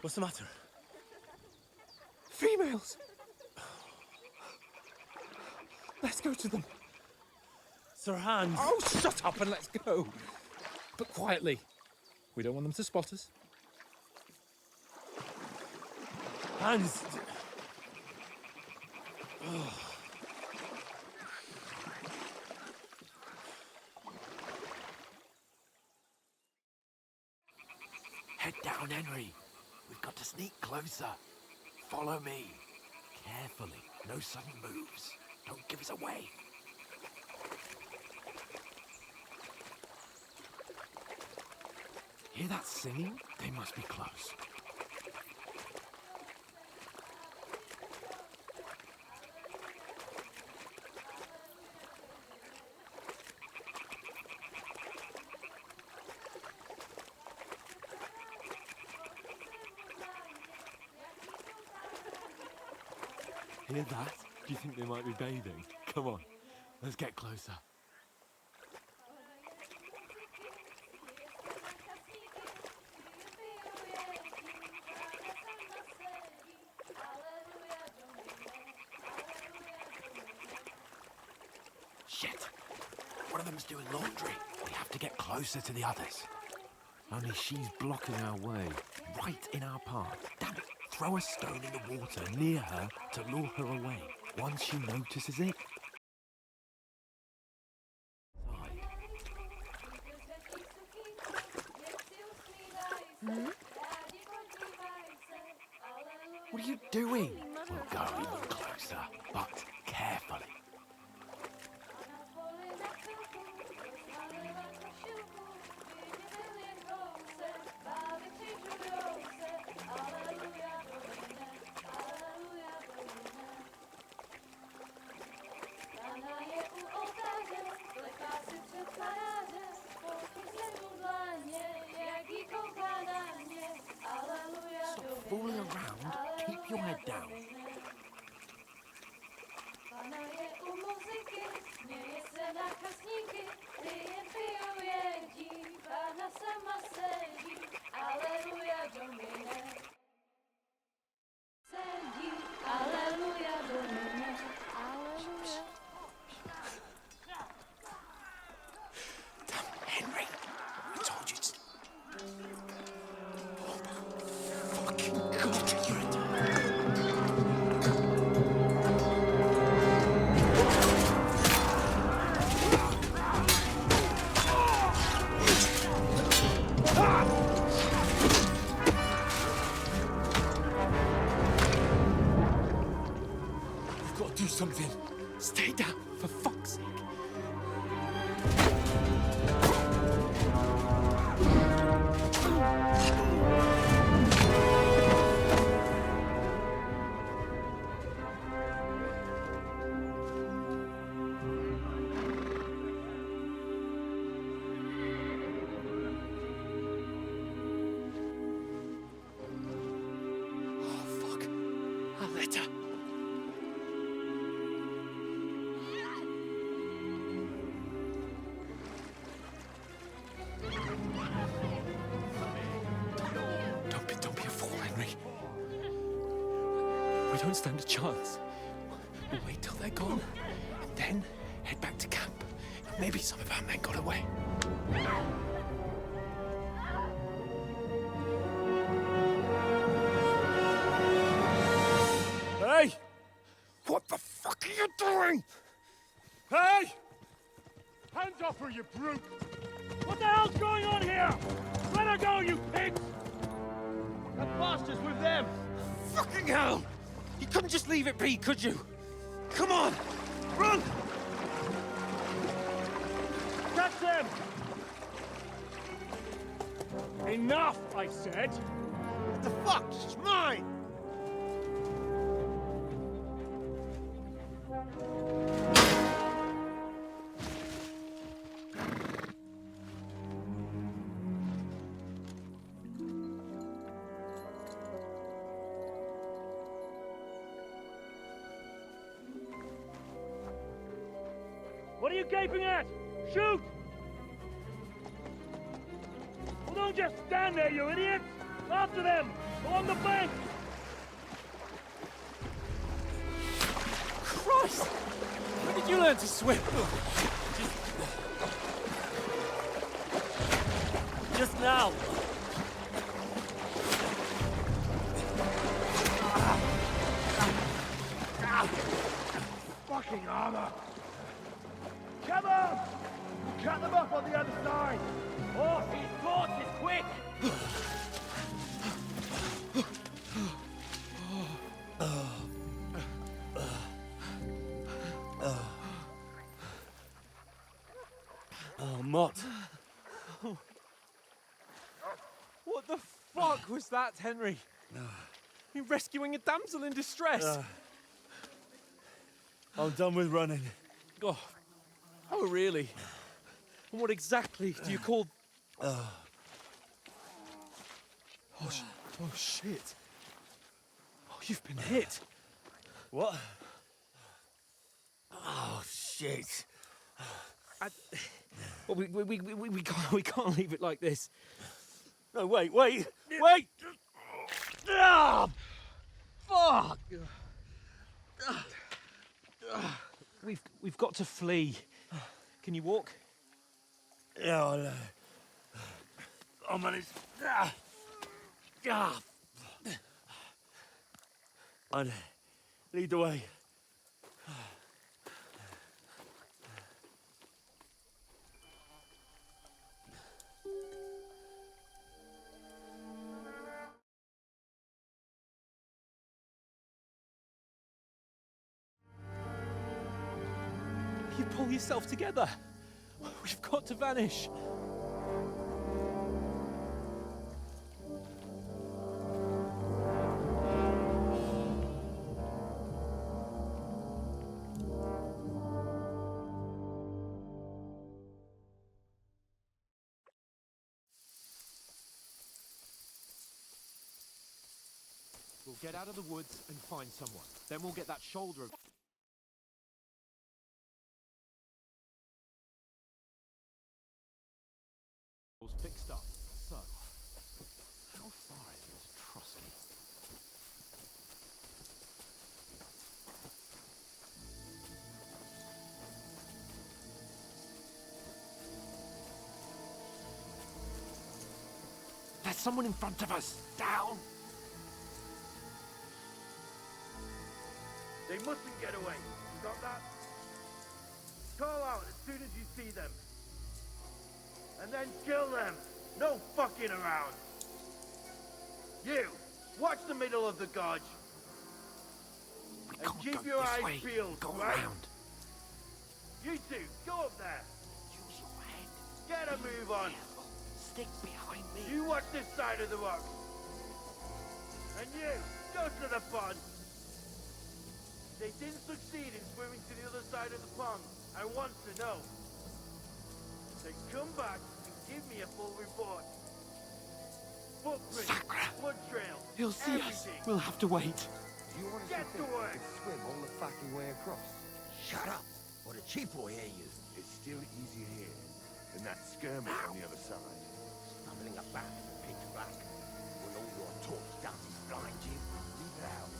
What's the matter? Females! Let's go to them. Sir Hans. Oh, shut up and let's go. But quietly. We don't want them to spot us. Hans. Head down, Henry. We've got to sneak closer. Follow me. Carefully. No sudden moves. Don't give us away. Hear that singing? They must be close. Hear that? Do you think they might be bathing? Come on, let's get closer. Shit! One of them's doing laundry. We have to get closer to the others. Only she's blocking our way, right in our path. Damn it! Throw a stone in the water near her to lure her away. Once she notices it... What are you doing? We'll go even closer, but carefully. Stop fooling around. Keep your head down. Henry, I told you to... Fucking God, you're a... We've got to do something. Stay down, for fuck's sake. Oh, fuck. A letter. Don't be a fool, Henry. We don't stand a chance. We'll wait till they're gone, and then head back to camp. Maybe some of our men got away. Hey! What the fuck are you doing? Hey! Hands off her, you brute! What the hell's going on here? Let her go, you pigs! That bastard's with them! Fucking hell! You couldn't just leave it be, could you? Come on! Run! Catch them! Enough, I said! What the fuck? She's mine! What are you gaping at? Shoot! Well, don't just stand there, you idiots! After them! On the bank! Christ! When did you learn to swim? Just now! Fucking armor! Come on! Cut them off on the other side! Oh, these torches, quick! Oh, Mott. What the fuck was that, Henry? You rescuing a damsel in distress? I'm done with running. Oh, really? And what exactly do you call... Oh, shit. Oh, you've been hit. What? Oh, shit. Well, we can't leave it like this. No, wait! Ah, fuck! We've got to flee. Can you walk? Yeah, I'll manage. I'd lead the way. You pull yourself together. We've got to vanish. We'll get out of the woods and find someone. Then we'll get that shoulder of... fixed up. So, how far is this Trotsky? There's someone in front of us! Down! They mustn't get away. You got that? Call out as soon as you see them. And then kill them. No fucking around. You, watch the middle of the gorge. We And can't keep go your this eyes way. peeled, Go right? around. You two, go up there. Use your head. Get a move on. Careful. Stick behind me. You watch this side of the rock. And you, go to the pond. They didn't succeed in swimming to the other side of the pond. I want to know. Then come back and give me a full report. Footprints, Sacre. blood trail, He'll see us. everything. We'll have to wait. You honestly Get to think work. you can swim all the fucking way across? Shut up, or the chief will hear you. It's still easier here than that skirmish on the other side. Stumbling about in the pitch black. When all your talk does is blind you, leave it out.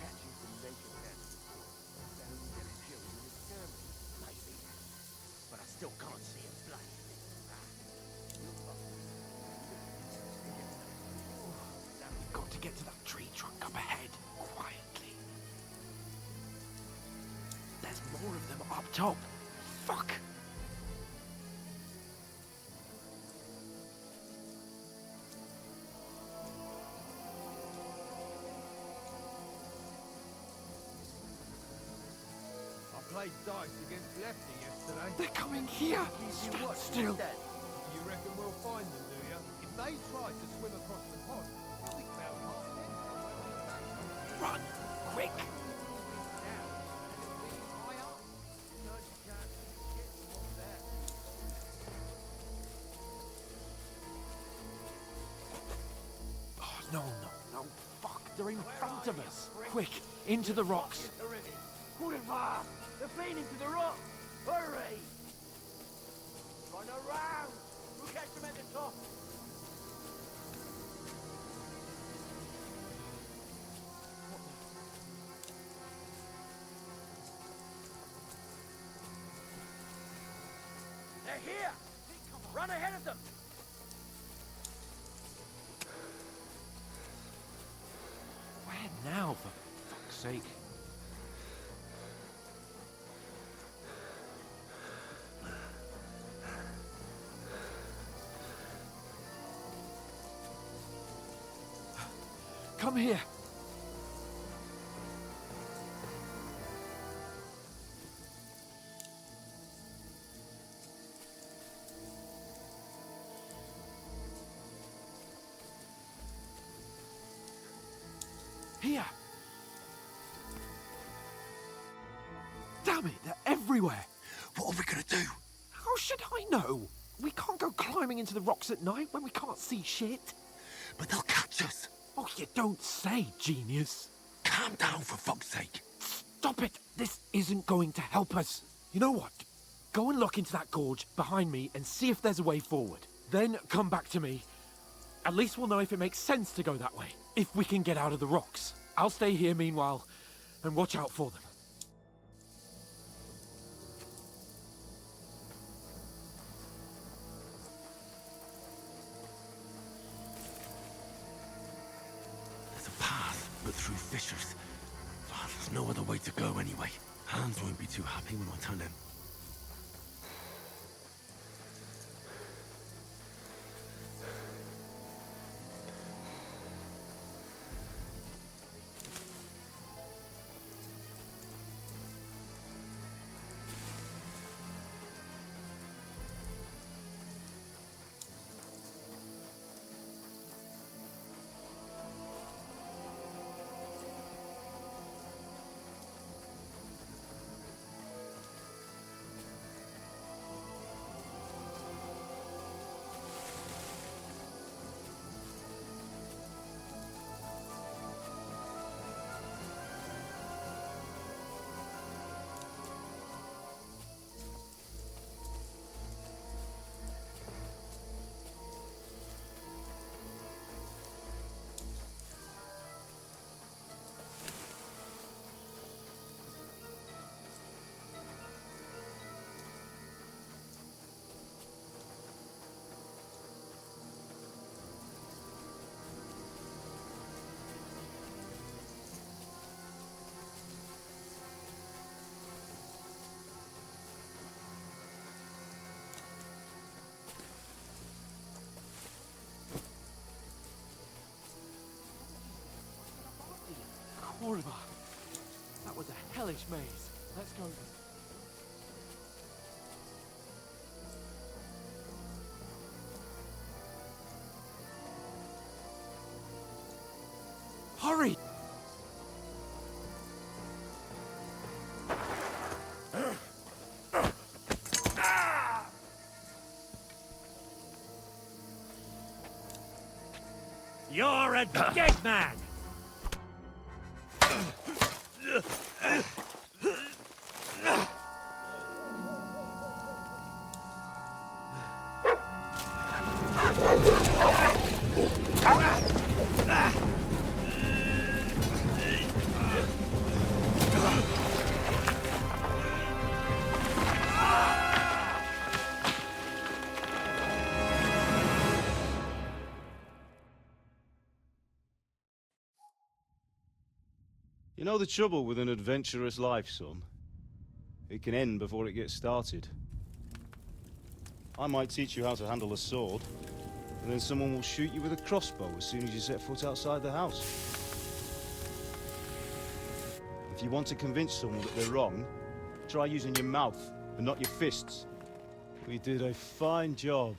Catching some naked animals. Then we get killed in the skirmish. Maybe. But I still can't see a bloody thing. We've got to get to that tree trunk up ahead, quietly. There's more of them up top. Fuck! I played dice against Lefty yesterday. They're coming here! Stand still! You reckon we'll find them, do you? If they try to swim across the pond, we'll be found half dead. Run! Quick! Oh, no. Fuck, they're in front of us. Quick, into the rocks. Pull it fast. They're feeding to the rock. Hurry. Run around. We'll catch them at the top. Run ahead of them! Where now, for fuck's sake? Come here. Here. Damn it, they're everywhere. What are we gonna do? How should I know? We can't go climbing into the rocks at night when we can't see shit. But they'll catch us. Oh, you don't say, genius. Calm down, for fuck's sake. Stop it! This isn't going to help us. You know what? Go and look into that gorge behind me and see if there's a way forward. Then come back to me. At least we'll know if it makes sense to go that way. If we can get out of the rocks. I'll stay here meanwhile and watch out for them. There's a path, but through fissures. Oh, there's no other way to go anyway. Hans won't be too happy when I tell him. Mortimer, that was a hellish maze. Let's go then. Hurry! You're a dead man! You know the trouble with an adventurous life, son? It can end before it gets started. I might teach you how to handle a sword, and then someone will shoot you with a crossbow as soon as you set foot outside the house. If you want to convince someone that they're wrong, try using your mouth and not your fists. We did a fine job.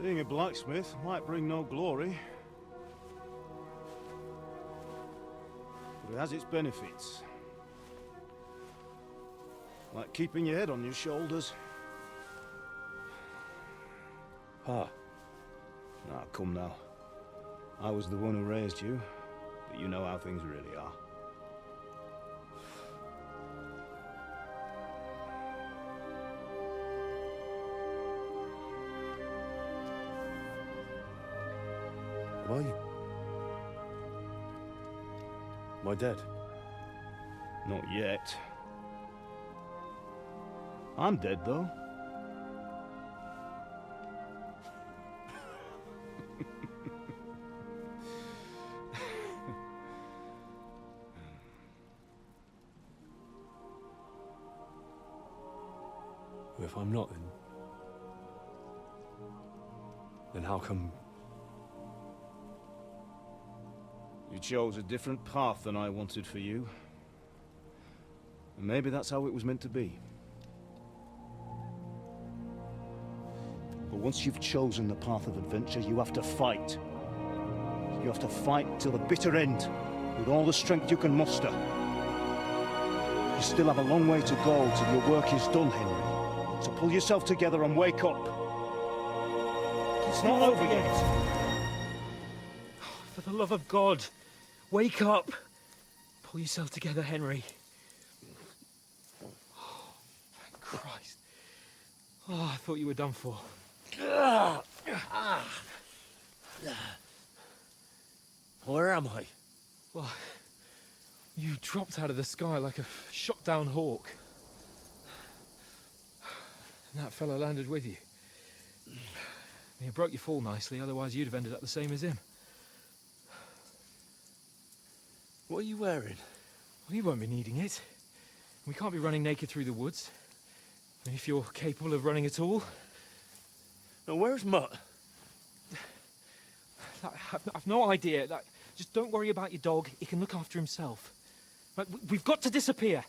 Being a blacksmith might bring no glory, but it has its benefits. Like keeping your head on your shoulders. Ah. Ah, come now. I was the one who raised you, but you know how things really are. Are you? Am I dead? Not yet. I'm dead, though. If I'm not, then how come? You chose a different path than I wanted for you. And maybe that's how it was meant to be. But once you've chosen the path of adventure, you have to fight. You have to fight till the bitter end, with all the strength you can muster. You still have a long way to go till your work is done, Henry. So pull yourself together and wake up. It's not over yet. For the love of God, wake up. Pull yourself together, Henry. Oh, thank Christ. Oh, I thought you were done for. Where am I? Well, you dropped out of the sky like a shot-down hawk. And that fella landed with you. You broke your fall nicely, otherwise you'd have ended up the same as him. What are you wearing? Well, you won't be needing it. We can't be running naked through the woods. I mean, if you're capable of running at all. Now, where's Mutt? I've no idea. Just don't worry about your dog. He can look after himself. Right, we've got to disappear.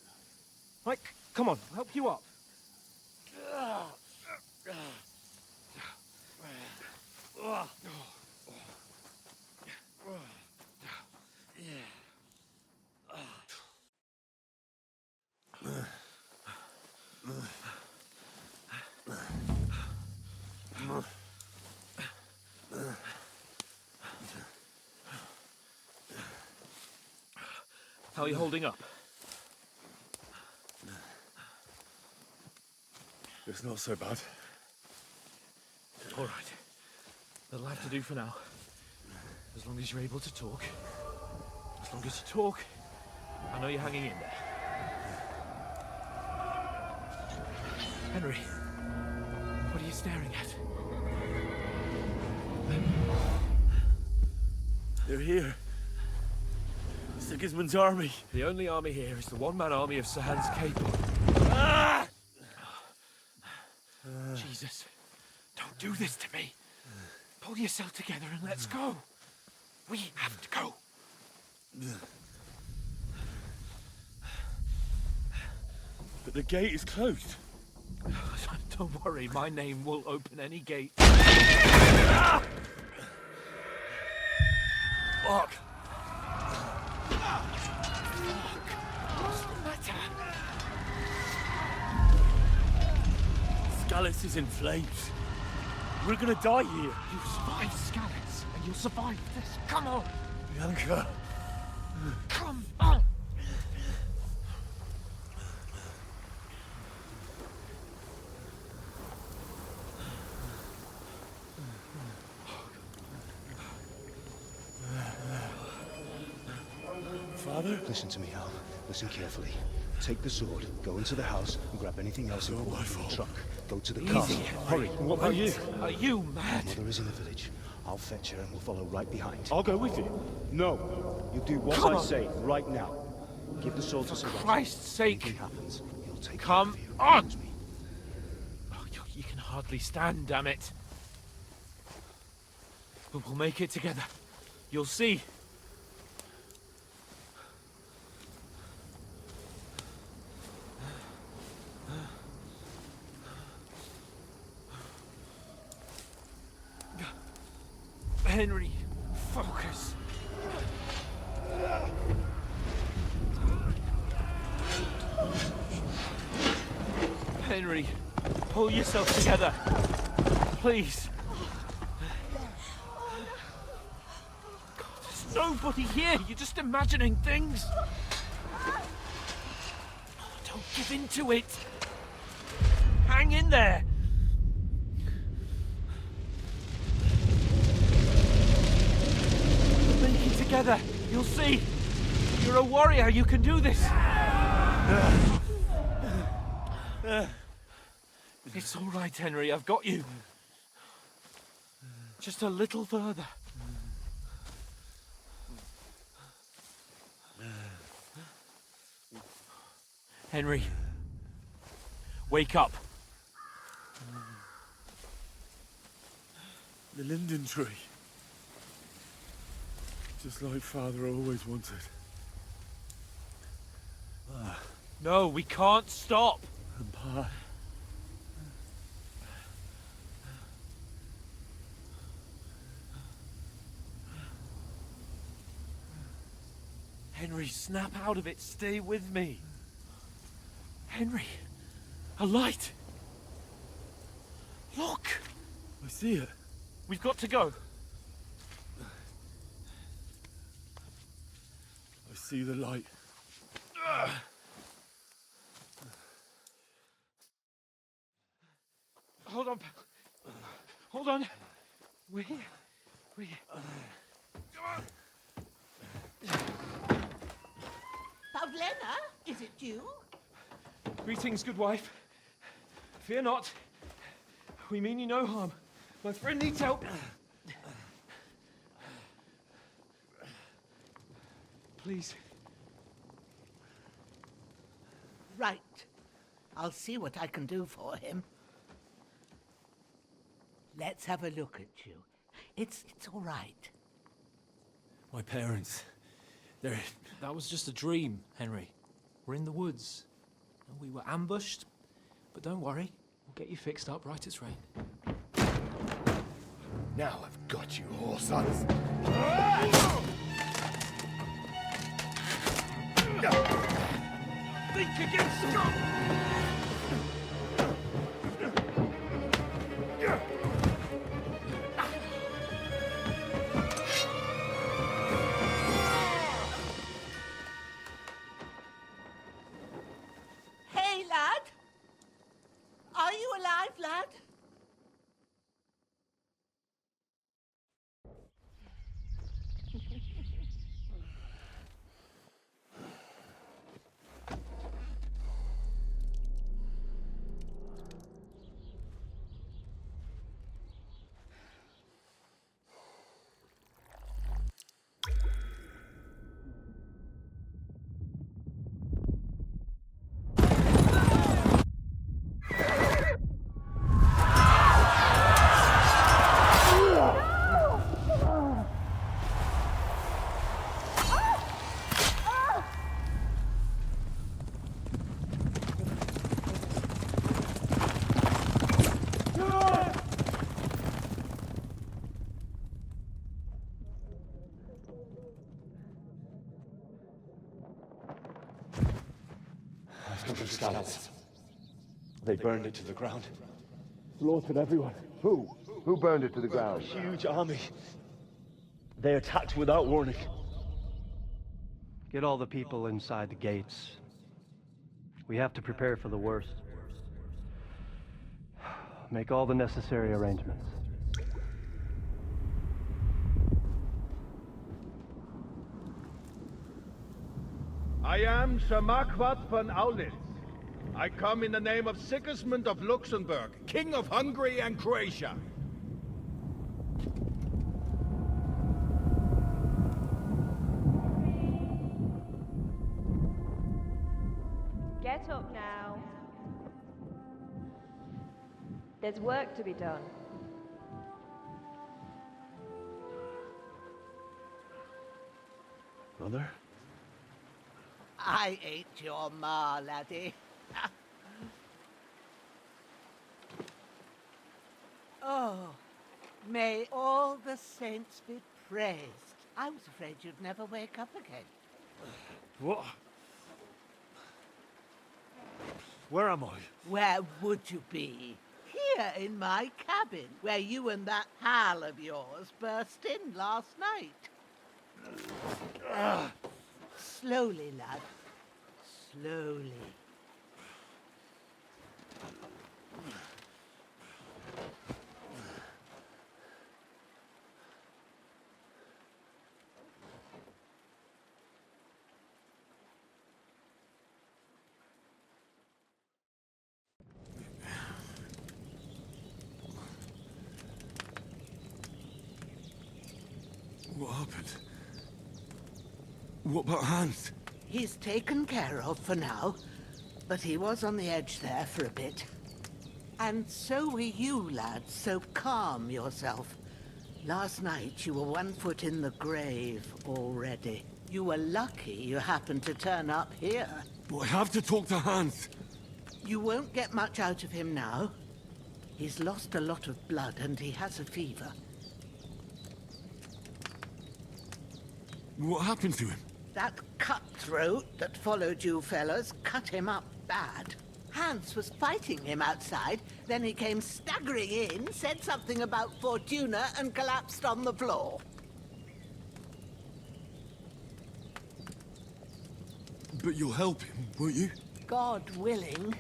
Right, come on, I'll help you up. How are you holding up? It's not so bad. All right. That'll have to do for now. As long as you're able to talk. As long as you talk, I know you're hanging in there. Henry, what are you staring at? They're here. Sigismund's army. The only army here is the one-man army of Sahan's Cape. Jesus, don't do this to me. Pull yourself together and let's go. We have to go. But the gate is closed. Don't worry, my name will open any gate. Fuck. What's the matter? Scallis is in flames. We're gonna die here. You survived Scallis, and you'll survive this. Come on! Bianca. Come on! Father? Listen to me, Al. Listen carefully. Take the sword, go into the house, and grab anything else in the truck. Go to the car. Easy. Hurry. What about you? Are you mad? Mother is in the village. I'll fetch her and we'll follow right behind. I'll go with you. No. You do what Come I on. say right now. Give the sword to Sebastian. Christ's sake! Anything happens, he'll take Come care of you. on. Promise me. Oh, you can hardly stand, damn it. But we'll make it together. You'll see. Henry, focus. Henry, pull yourself together. Please. God, there's nobody here. You're just imagining things. Don't give in to it. Hang in there. together. You'll see. You're a warrior. You can do this. It's all right, Henry. I've got you. Just a little further. Henry, wake up. The linden tree. Just like Father always wanted. No, we can't stop. And Pa. Henry, snap out of it. Stay with me. Henry, a light. Look. I see it. We've got to go. I see the light. Hold on, pal. Hold on. We're here. We're here. Pavlena, is it you? Greetings, good wife. Fear not. We mean you no harm. My friend needs help. Please. Right. I'll see what I can do for him. Let's have a look at you. It's all right. My parents. They're... That was just a dream, Henry. We're in the woods. And we were ambushed. But don't worry. We'll get you fixed up right as rain. Now I've got you, whore sons. Think again, Scott! Hey, lad! Are you alive, lad? Scouts. They burned it to the ground. Slaughtered everyone. Who? Who burned it to the ground? Huge army. They attacked without warning. Get all the people inside the gates. We have to prepare for the worst. Make all the necessary arrangements. I am Sir Marquardt von Aulitz. I come in the name of Sigismund of Luxembourg, King of Hungary and Croatia. Get up now. There's work to be done. Mother? I ain't your ma, laddie. Oh, may all the saints be praised. I was afraid you'd never wake up again. What? Where am I? Where would you be? Here in my cabin, where you and that pal of yours burst in last night. Slowly, lad. Slowly. What happened? What about Hans? He's taken care of for now, but he was on the edge there for a bit. And so were you, lad, so calm yourself. Last night you were 1 foot in the grave already. You were lucky you happened to turn up here. But I have to talk to Hans. You won't get much out of him now. He's lost a lot of blood and he has a fever. What happened to him? That cutthroat that followed you fellas cut him up bad. Hans was fighting him outside, then he came staggering in, said something about Fortuna, and collapsed on the floor. But you'll help him, won't you? God willing.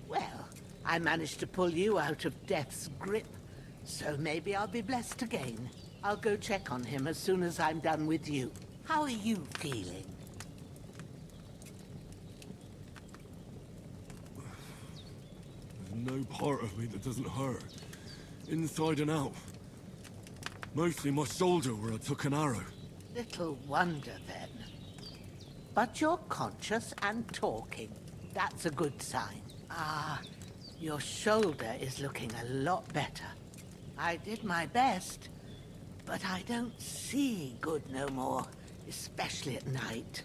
Well, I managed to pull you out of death's grip, so maybe I'll be blessed again. I'll go check on him as soon as I'm done with you. How are you feeling? There's no part of me that doesn't hurt. Inside and out. Mostly my shoulder where I took an arrow. Little wonder then. But you're conscious and talking. That's a good sign. Ah, your shoulder is looking a lot better. I did my best, but I don't see good no more, especially at night.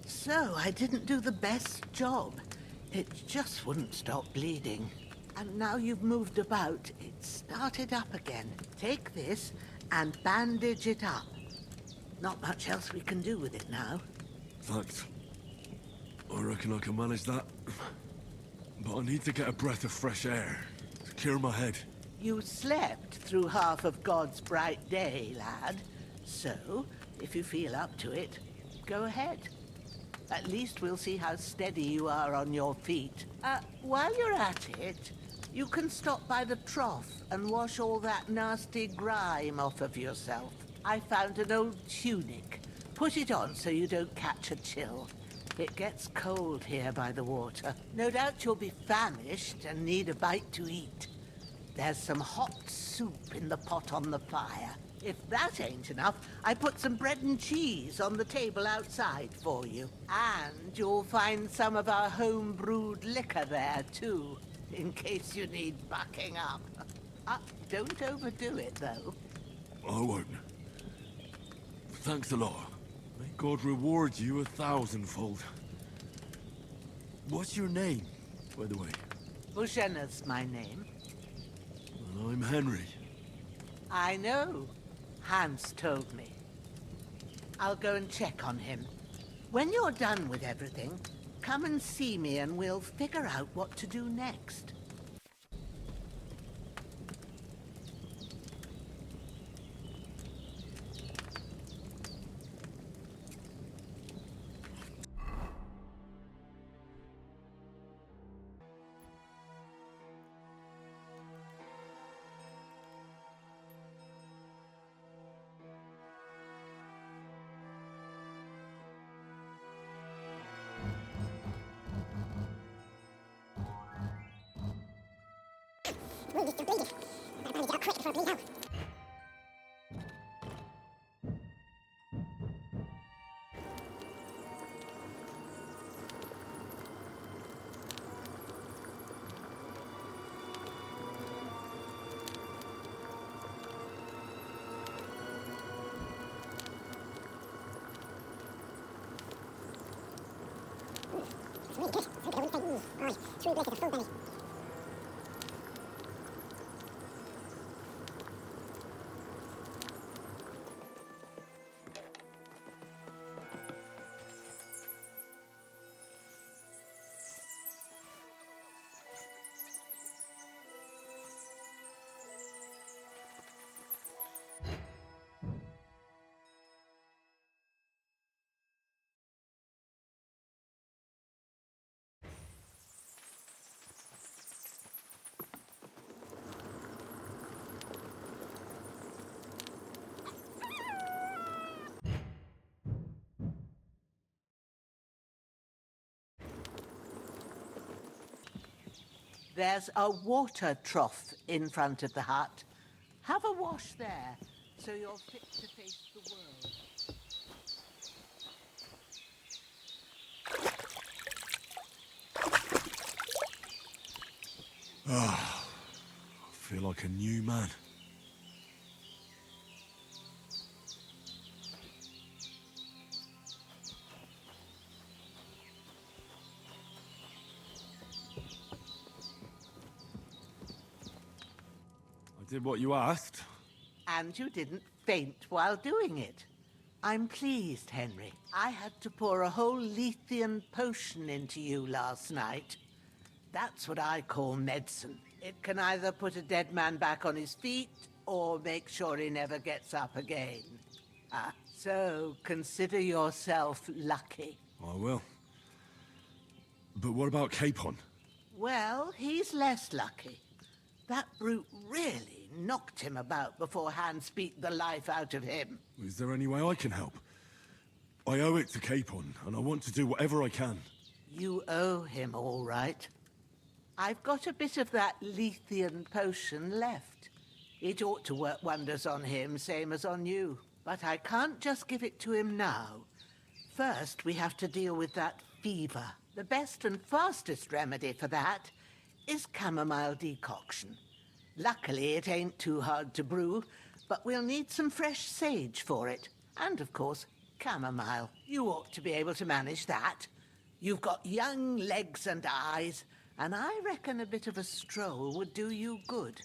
So I didn't do the best job. It just wouldn't stop bleeding. And now you've moved about, it started up again. Take this and bandage it up. Not much else we can do with it now. Thanks. I reckon I can manage that. But I need to get a breath of fresh air to clear my head. You slept through half of God's bright day, lad. So, if you feel up to it, go ahead. At least we'll see how steady you are on your feet. While you're at it, you can stop by the trough and wash all that nasty grime off of yourself. I found an old tunic. Put it on so you don't catch a chill. It gets cold here by the water. No doubt you'll be famished and need a bite to eat. There's some hot soup in the pot on the fire. If that ain't enough, I put some bread and cheese on the table outside for you. And you'll find some of our home-brewed liquor there, too, in case you need bucking up. Don't overdo it, though. I won't. Thanks a lot. May God reward you 1,000-fold. What's your name, by the way? Bushenna's my name. And I'm Henry. I know. Hans told me. I'll go and check on him. When you're done with everything, come and see me and we'll figure out what to do next. There's a water trough in front of the hut. Have a wash there. so you're fit to face the world. I feel like a new man. I did what you asked. And you didn't faint while doing it. I'm pleased, Henry. I had to pour a whole Lethean potion into you last night. That's what I call medicine. It can either put a dead man back on his feet, or make sure he never gets up again. So consider yourself lucky. I will. But what about Capon? Well, he's less lucky. That brute really knocked him about before Hans beat the life out of him. Is there any way I can help? I owe it to Capon, and I want to do whatever I can. You owe him, all right. I've got a bit of that Lethean potion left. It ought to work wonders on him, same as on you. But I can't just give it to him now. First, we have to deal with that fever. The best and fastest remedy for that is chamomile decoction. Luckily, it ain't too hard to brew, but we'll need some fresh sage for it. And, of course, chamomile. You ought to be able to manage that. You've got young legs and eyes, and I reckon a bit of a stroll would do you good.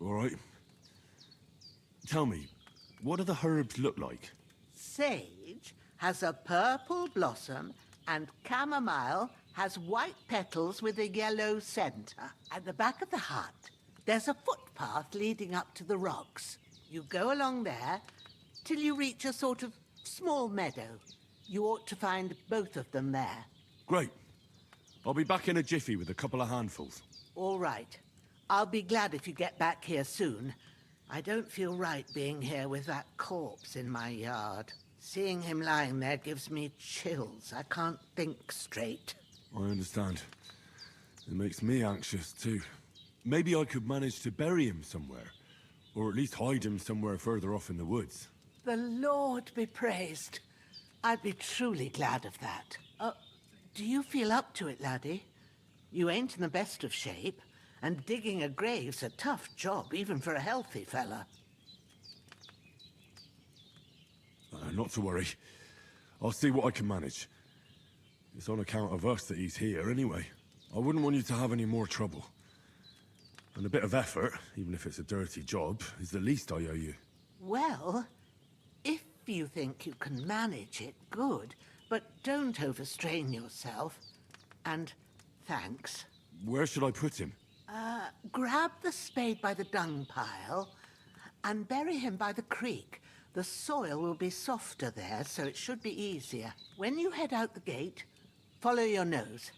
All right. Tell me, what do the herbs look like? Sage has a purple blossom, and chamomile has white petals with a yellow center. At the back of the hut, there's a footpath leading up to the rocks. You go along there till you reach a sort of small meadow. You ought to find both of them there. Great. I'll be back in a jiffy with a couple of handfuls. All right. I'll be glad if you get back here soon. I don't feel right being here with that corpse in my yard. Seeing him lying there gives me chills. I can't think straight. I understand. It makes me anxious, too. Maybe I could manage to bury him somewhere. Or at least hide him somewhere further off in the woods. The Lord be praised. I'd be truly glad of that. Do you feel up to it, laddie? You ain't in the best of shape, and digging a grave's a tough job, even for a healthy fella. Not to worry. I'll see what I can manage. It's on account of us that he's here, anyway. I wouldn't want you to have any more trouble. And a bit of effort, even if it's a dirty job, is the least I owe you. Well, if you think you can manage it, good. But don't overstrain yourself. And thanks. Where should I put him? Grab the spade by the dung pile and bury him by the creek. The soil will be softer there, so it should be easier. When you head out the gate, follow your nose.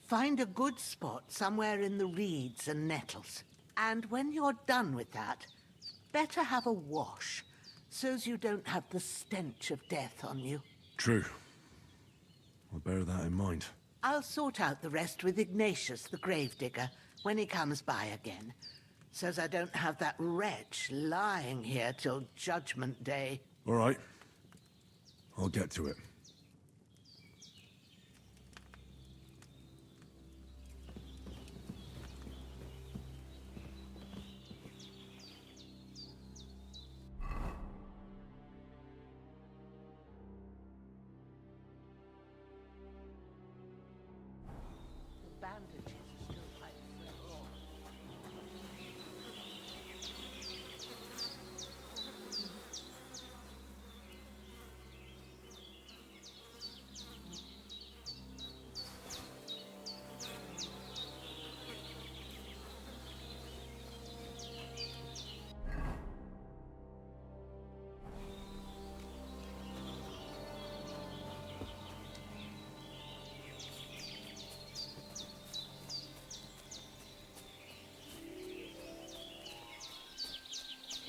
Find a good spot somewhere in the reeds and nettles. And when you're done with that, better have a wash, so's you don't have the stench of death on you. True. I'll bear that in mind. I'll sort out the rest with Ignatius, the gravedigger, when he comes by again, so's I don't have that wretch lying here till Judgment Day. All right. I'll get to it. The bandages are still quite frail.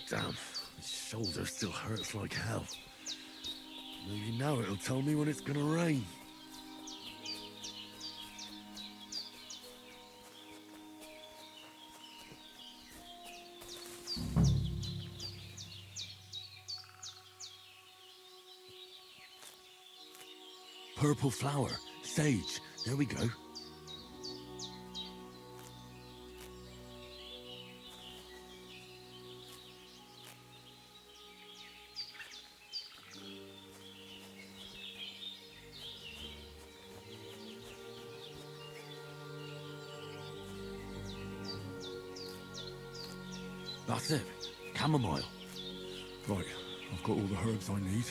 Damn, his shoulder still hurts like hell. Maybe now it'll tell me when it's gonna rain. purple flower. Sage. There we go. That's it. Chamomile. Right, I've got all the herbs I need.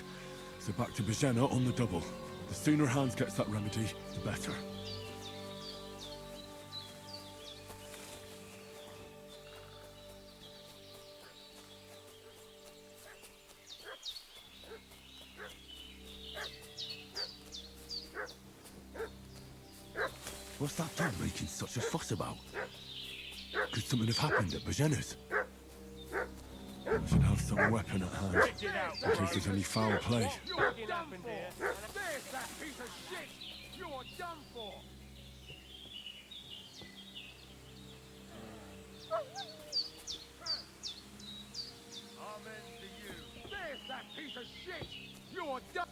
So back to Bajena on the double. The sooner Hans gets that remedy, the better. What's that dog making such a fuss about? Could something have happened at Bajena's? I should have some weapon at hand, in case there's any foul play. You're done for! There's that piece of shit! You're done for! Amen to you! There's that piece of shit! You're done!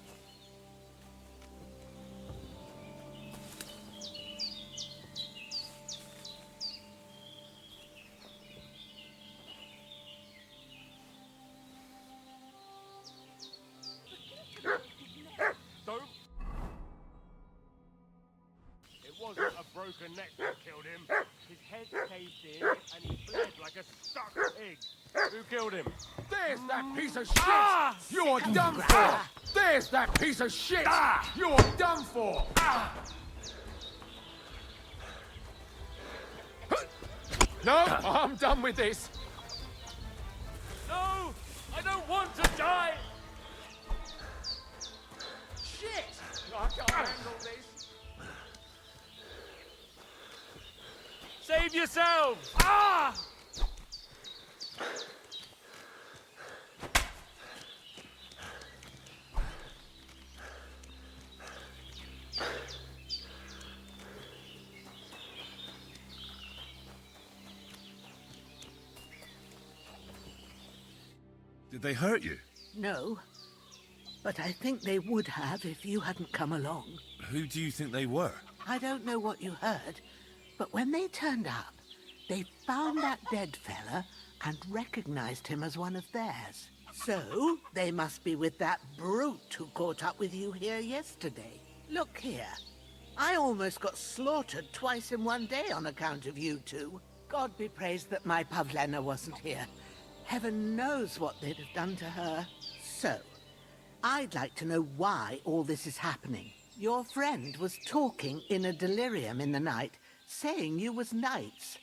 Wasn't a broken neck that killed him. His head caved in and he bled like a stuck pig. Who killed him? There's that piece of shit! You're done for! There's that piece of shit! You're done for! No, I'm done with this. No! I don't want to die! Shit! I can't handle this. Save yourselves! Ah! Did they hurt you? No, but I think they would have if you hadn't come along. Who do you think they were? I don't know what you heard, but when they turned up, they found that dead fella and recognized him as one of theirs. So, they must be with that brute who caught up with you here yesterday. Look here. I almost got slaughtered twice in one day on account of you two. God be praised that my Pavlena wasn't here. Heaven knows what they'd have done to her. So, I'd like to know why all this is happening. Your friend was talking in a delirium in the night, saying you was knights.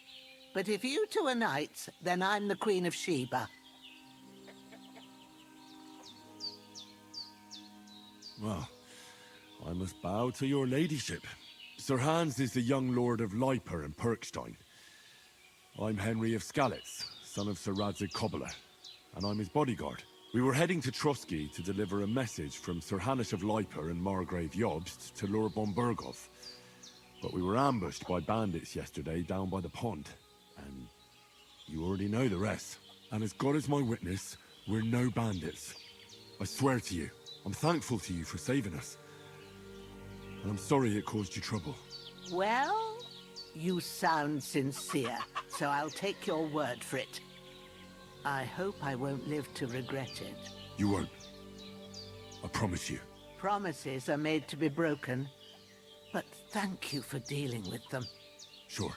But if you two are knights, then I'm the Queen of Sheba. Well, I must bow to your ladyship. Sir Hans is the young lord of Leiper and Perkstein. I'm Henry of Skalitz, son of Sir Radzig Cobbler, and I'm his bodyguard. We were heading to Trusky to deliver a message from Sir Hanish of Leiper and Margrave Jobst to Lord Bombergov. But we were ambushed by bandits yesterday down by the pond, and you already know the rest. And as God is my witness, we're no bandits. I swear to you, I'm thankful to you for saving us. And I'm sorry it caused you trouble. Well, you sound sincere, so I'll take your word for it. I hope I won't live to regret it. You won't. I promise you. Promises are made to be broken, but thank you for dealing with them. Sure.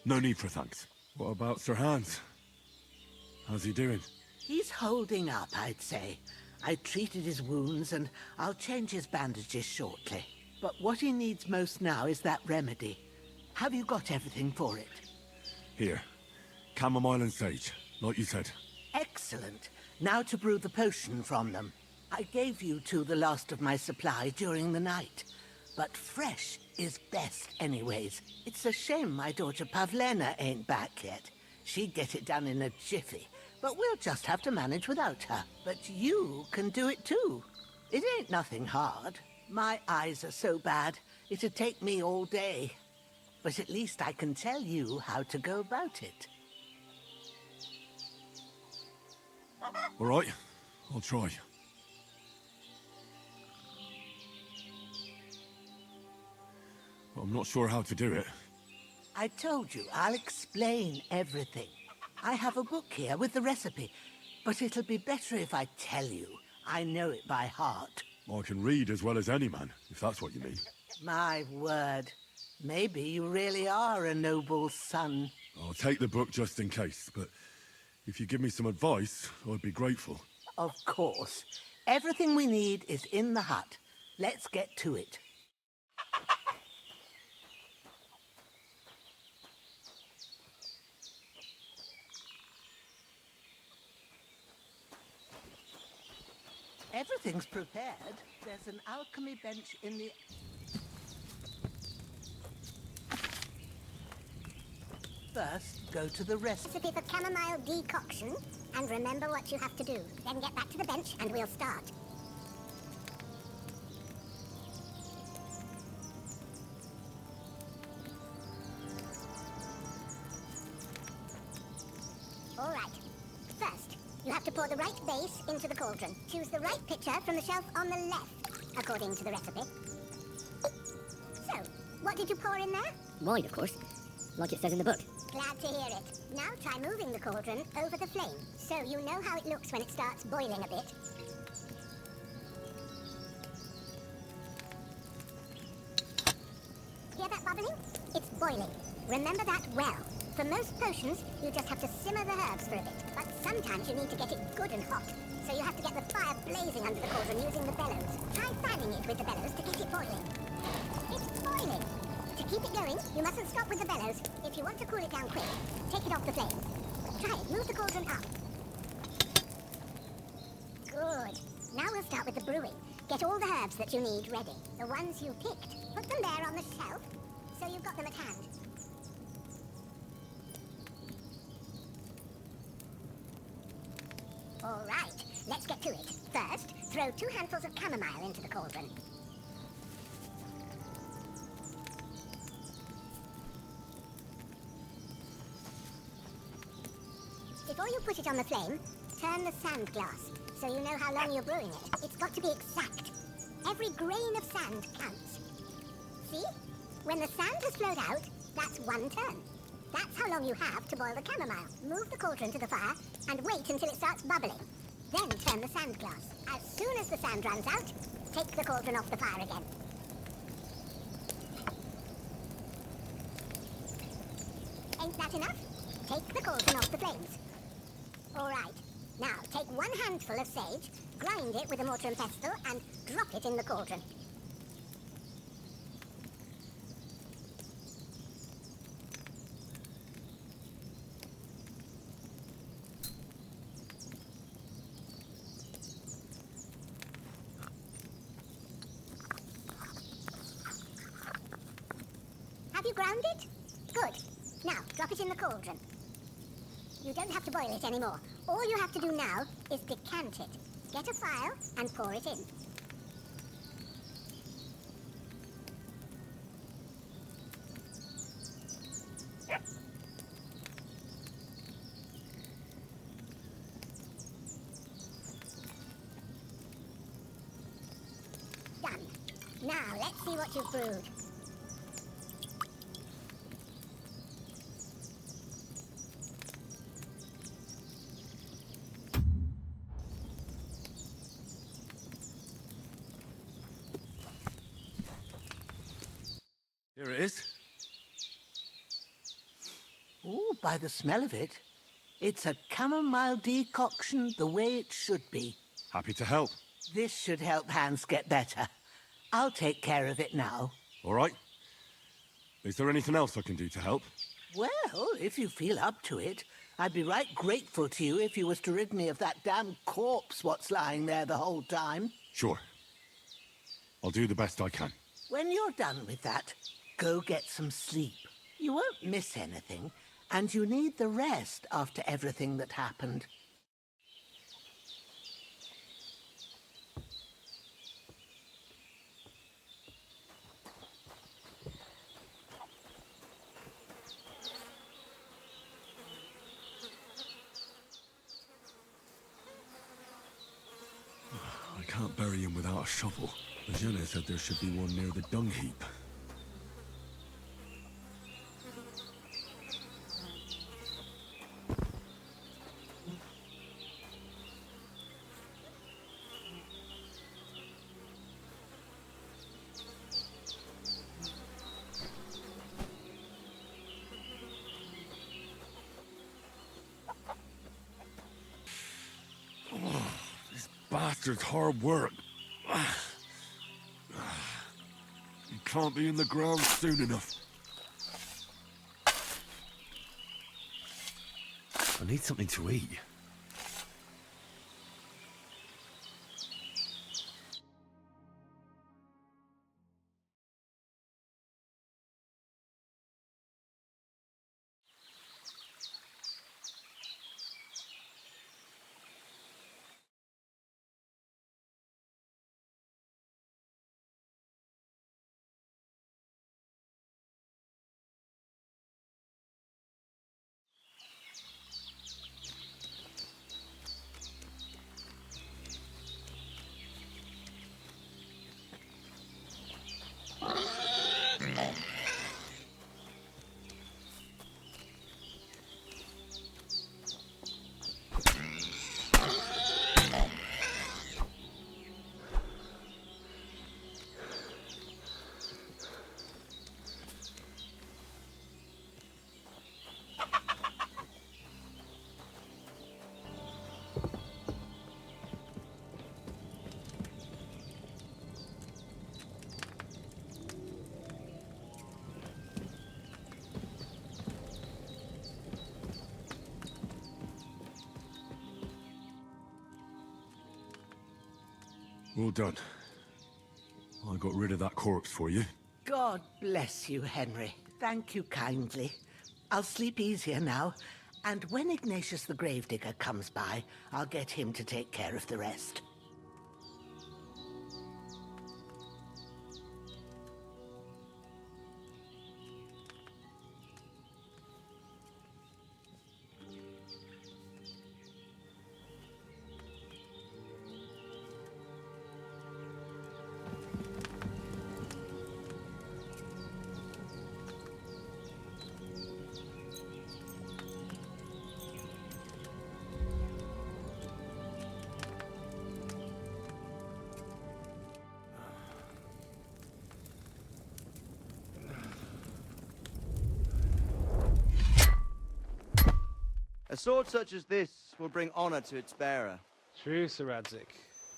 No need for thanks. What about Sir Hans? How's he doing? He's holding up, I'd say. I treated his wounds, and I'll change his bandages shortly. But what he needs most now is that remedy. Have you got everything for it? Here. Chamomile and sage, like you said. Excellent. Now to brew the potion from them. I gave you two the last of my supply during the night. But fresh is best anyways. It's a shame my daughter Pavlena ain't back yet. She'd get it done in a jiffy. But we'll just have to manage without her. But you can do it too. It ain't nothing hard. My eyes are so bad, it'd take me all day. But at least I can tell you how to go about it. All right, I'll try. I'm not sure how to do it. I told you, I'll explain everything. I have a book here with the recipe, but it'll be better if I tell you. I know it by heart. I can read as well as any man, if that's what you mean. My word. Maybe you really are a noble son. I'll take the book just in case, but if you give me some advice, I'd be grateful. Of course. Everything we need is in the hut. Let's get to it. Everything's prepared. There's an alchemy bench in the... First, go to the recipe. Recipe for chamomile decoction, and remember what you have to do. Then get back to the bench, and we'll start. All right. First, you have to pour the right base into the cauldron. Choose the right pitcher from the shelf on the left, according to the recipe. So, what did you pour in there? Wine, of course, like it says in the book. Glad to hear it. Now try moving the cauldron over the flame, so you know how it looks when it starts boiling a bit. Hear that bubbling? It's boiling. Remember that well. For most potions, you just have to simmer the herbs for a bit, but sometimes you need to get it good and hot, so you have to get the fire blazing under the cauldron using the bellows. Try fanning it with the bellows to get it boiling. It's boiling! To keep it going, you mustn't stop with the bellows. If you want to cool it down quick, take it off the flames. Try it. Move the cauldron up. Good. Now we'll start with the brewing. Get all the herbs that you need ready. The ones you picked. Put them there on the shelf, so you've got them at hand. All right. Let's get to it. First, throw 2 handfuls of chamomile into the cauldron. Before you put it on the flame, turn the sand glass, so you know how long you're brewing it. It's got to be exact. Every grain of sand counts. See? When the sand has flowed out, that's 1 turn. That's how long you have to boil the chamomile. Move the cauldron to the fire and wait until it starts bubbling. Then turn the sand glass. As soon as the sand runs out, take the cauldron off the fire again. Ain't that enough? Take the cauldron off the flames. All right. Now, take 1 handful of sage, grind it with a mortar and pestle, and drop it in the cauldron. Have you ground it? Good. Now, drop it in the cauldron. You don't have to boil it anymore. All you have to do now is decant it. Get a file and pour it in. Done. Now, let's see what you've brewed. Here it is. Ooh, by the smell of it, it's a chamomile decoction the way it should be. Happy to help. This should help Hans get better. I'll take care of it now. All right. Is there anything else I can do to help? Well, if you feel up to it, I'd be right grateful to you if you was to rid me of that damn corpse what's lying there the whole time. Sure. I'll do the best I can. When you're done with that, go get some sleep. You won't miss anything, and you need the rest after everything that happened. I can't bury him without a shovel. Jenna said there should be one near the dung heap. bastard's hard work. You can't be in the ground soon enough. I need something to eat. Well done. I got rid of that corpse for you. God bless you, Henry. Thank you kindly. I'll sleep easier now, and when Ignatius the Gravedigger comes by, I'll get him to take care of the rest. A sword such as this will bring honor to its bearer. True, Sir Radzik.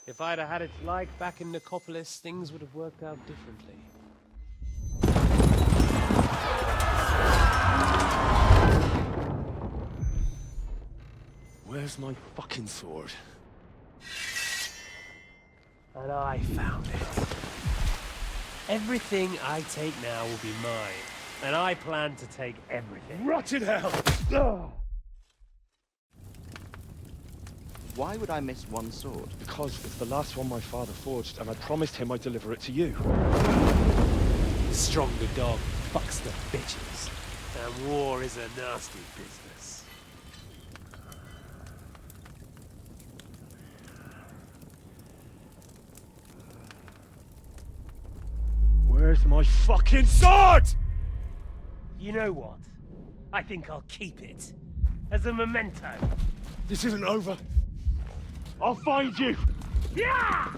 If I'd have had its like back in Nicopolis, things would have worked out differently. Where's my fucking sword? And I found it. Everything I take now will be mine, and I plan to take everything. Rotted hell! Ugh. Why would I miss one sword? Because it's the last one my father forged, and I promised him I'd deliver it to you. Stronger dog fucks the bitches, and war is a nasty business. Where's my fucking sword? You know what? I think I'll keep it. As a memento. This isn't over. I'll find you! Yeah!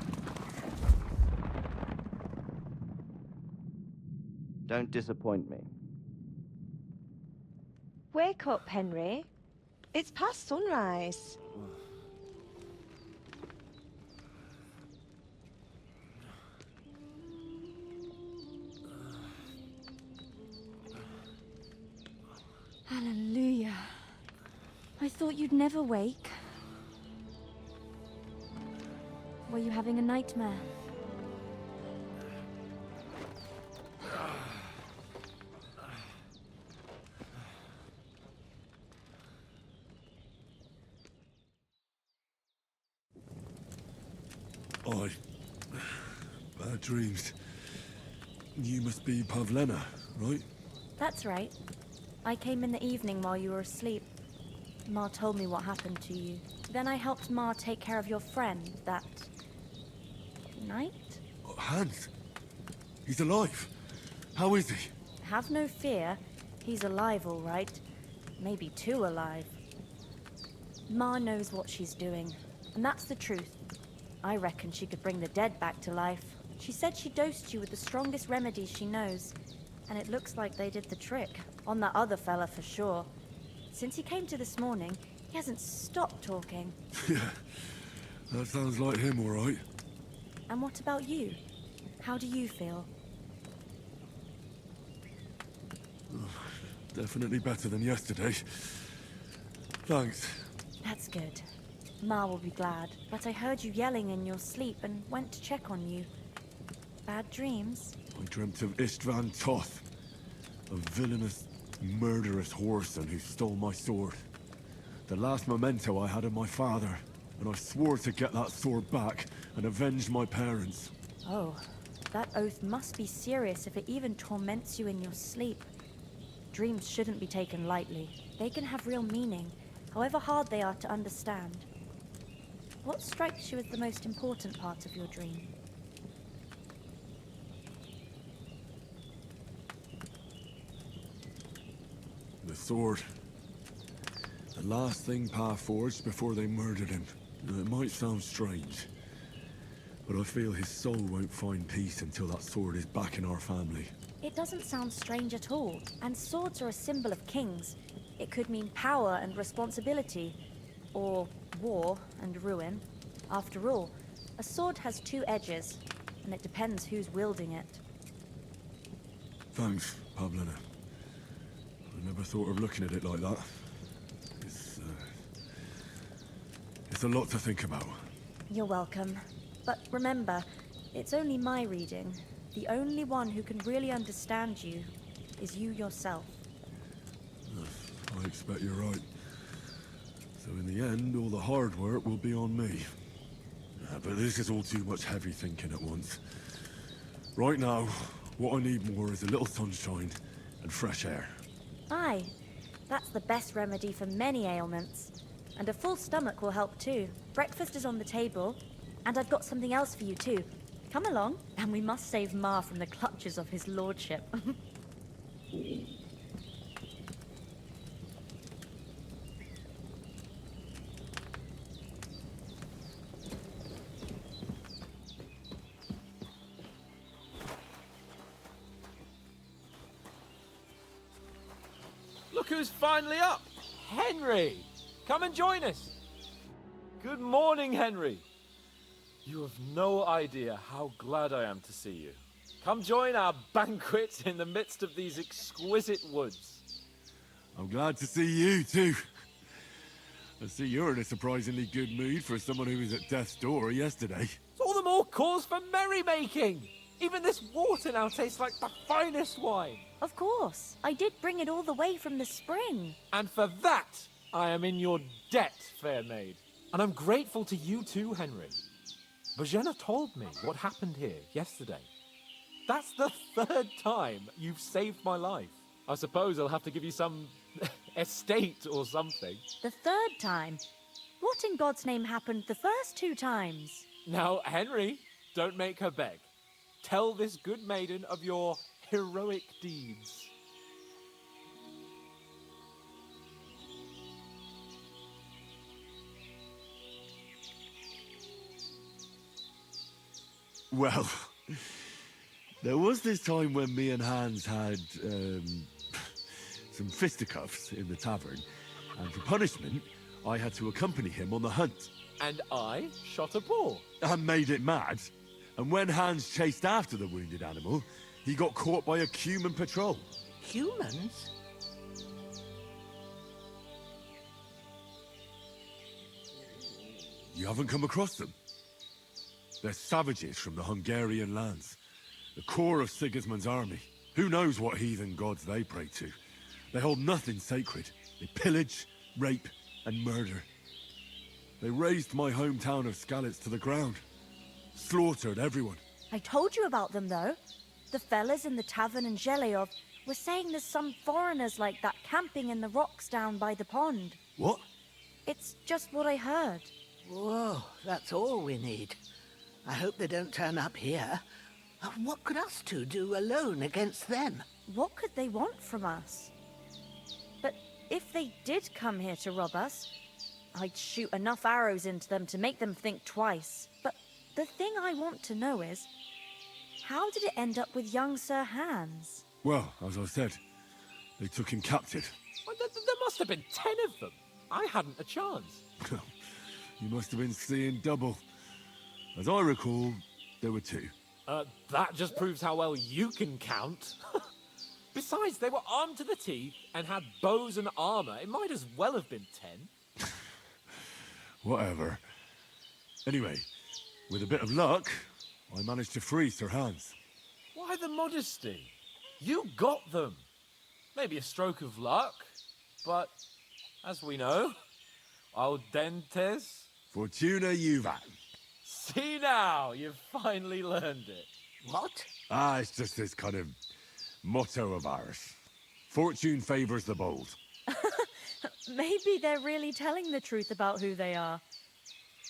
Don't disappoint me. Wake up, Henry. It's past sunrise. Hallelujah. I thought you'd never wake. Were you having a nightmare? Bad dreams. You must be Pavlena, right? That's right. I came in the evening while you were asleep. Ma told me what happened to you. Then I helped Ma take care of your friend that night? Hans? He's alive. How is he? Have no fear. He's alive, all right. Maybe too alive. Ma knows what she's doing, and that's the truth. I reckon she could bring the dead back to life. She said she dosed you with the strongest remedies she knows, and it looks like they did the trick. On that other fella for sure. Since he came to this morning, he hasn't stopped talking. Yeah. That sounds like him, all right. And what about you? How do you feel? Definitely better than yesterday. Thanks. That's good. Ma will be glad, but I heard you yelling in your sleep and went to check on you. Bad dreams? I dreamt of Istvan Toth, a villainous, murderous whoreson who stole my sword. The last memento I had of my father, and I swore to get that sword back and avenge my parents. Oh, that oath must be serious if it even torments you in your sleep. Dreams shouldn't be taken lightly. They can have real meaning, however hard they are to understand. What strikes you as the most important part of your dream? The sword. The last thing Pa forged before they murdered him. It might sound strange, but I feel his soul won't find peace until that sword is back in our family. It doesn't sound strange at all, and swords are a symbol of kings. It could mean power and responsibility, or war and ruin. After all, a sword has two edges, and it depends who's wielding it. Thanks, Pavlina. I never thought of looking at it like that. It's a lot to think about. You're welcome. But remember, it's only my reading. The only one who can really understand you is you yourself. I expect you're right. So in the end, all the hard work will be on me. But this is all too much heavy thinking at once. Right now, what I need more is a little sunshine and fresh air. Aye, that's the best remedy for many ailments. And a full stomach will help too. Breakfast is on the table, and I've got something else for you too. Come along, and we must save Ma from the clutches of his lordship. Look who's finally up! Henry! Come and join us! Good morning, Henry! You have no idea how glad I am to see you. Come join our banquet in the midst of these exquisite woods. I'm glad to see you, too. I see you're in a surprisingly good mood for someone who was at death's door yesterday. It's all the more cause for merrymaking! Even this water now tastes like the finest wine. Of course. I did bring it all the way from the spring. And for that, I am in your debt, fair maid. And I'm grateful to you too, Henry. Bojena told me what happened here yesterday. That's the third time you've saved my life. I suppose I'll have to give you some estate or something. The third time? What in God's name happened the first two times? Now, Henry, don't make her beg. Tell this good maiden of your heroic deeds. Well, there was this time when me and Hans had, some fisticuffs in the tavern, and for punishment, I had to accompany him on the hunt. And I shot a boar. And made it mad. And when Hans chased after the wounded animal, he got caught by a human patrol. Humans? You haven't come across them? They're savages from the Hungarian lands. The core of Sigismund's army. Who knows what heathen gods they pray to? They hold nothing sacred. They pillage, rape, and murder. They razed my hometown of Skalitz to the ground. Slaughtered everyone. I told you about them, though. The fellas in the tavern in Zheleyov were saying there's some foreigners like that camping in the rocks down by the pond. What? It's just what I heard. Whoa, that's all we need. I hope they don't turn up here. What could us two do alone against them? What could they want from us? But if they did come here to rob us, I'd shoot enough arrows into them to make them think twice. But the thing I want to know is, how did it end up with young Sir Hans? Well, as I said, they took him captive. Well, there must have been 10 of them. I hadn't a chance. You must have been seeing double. As I recall, there were 2. That just proves how well you can count. Besides, they were armed to the teeth and had bows and armor. It might as well have been 10. Whatever. Anyway, with a bit of luck, I managed to free Sir Hans. Why the modesty? You got them. Maybe a stroke of luck, but as we know, al dentes. Fortuna juvat. See now, you've finally learned it. What? It's just this kind of motto of ours. Fortune favors the bold. Maybe they're really telling the truth about who they are.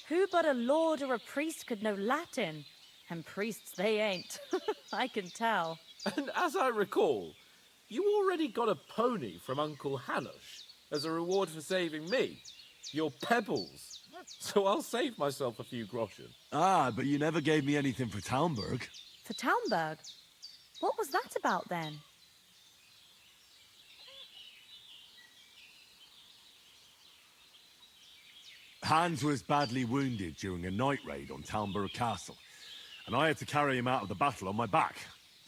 Who but a lord or a priest could know Latin? And priests they ain't. I can tell. And as I recall, you already got a pony from Uncle Hanush as a reward for saving me. Your pebbles. So I'll save myself a few groschen. But you never gave me anything for Talmberg. For Talmberg? What was that about then? Hans was badly wounded during a night raid on Talmberg Castle, and I had to carry him out of the battle on my back,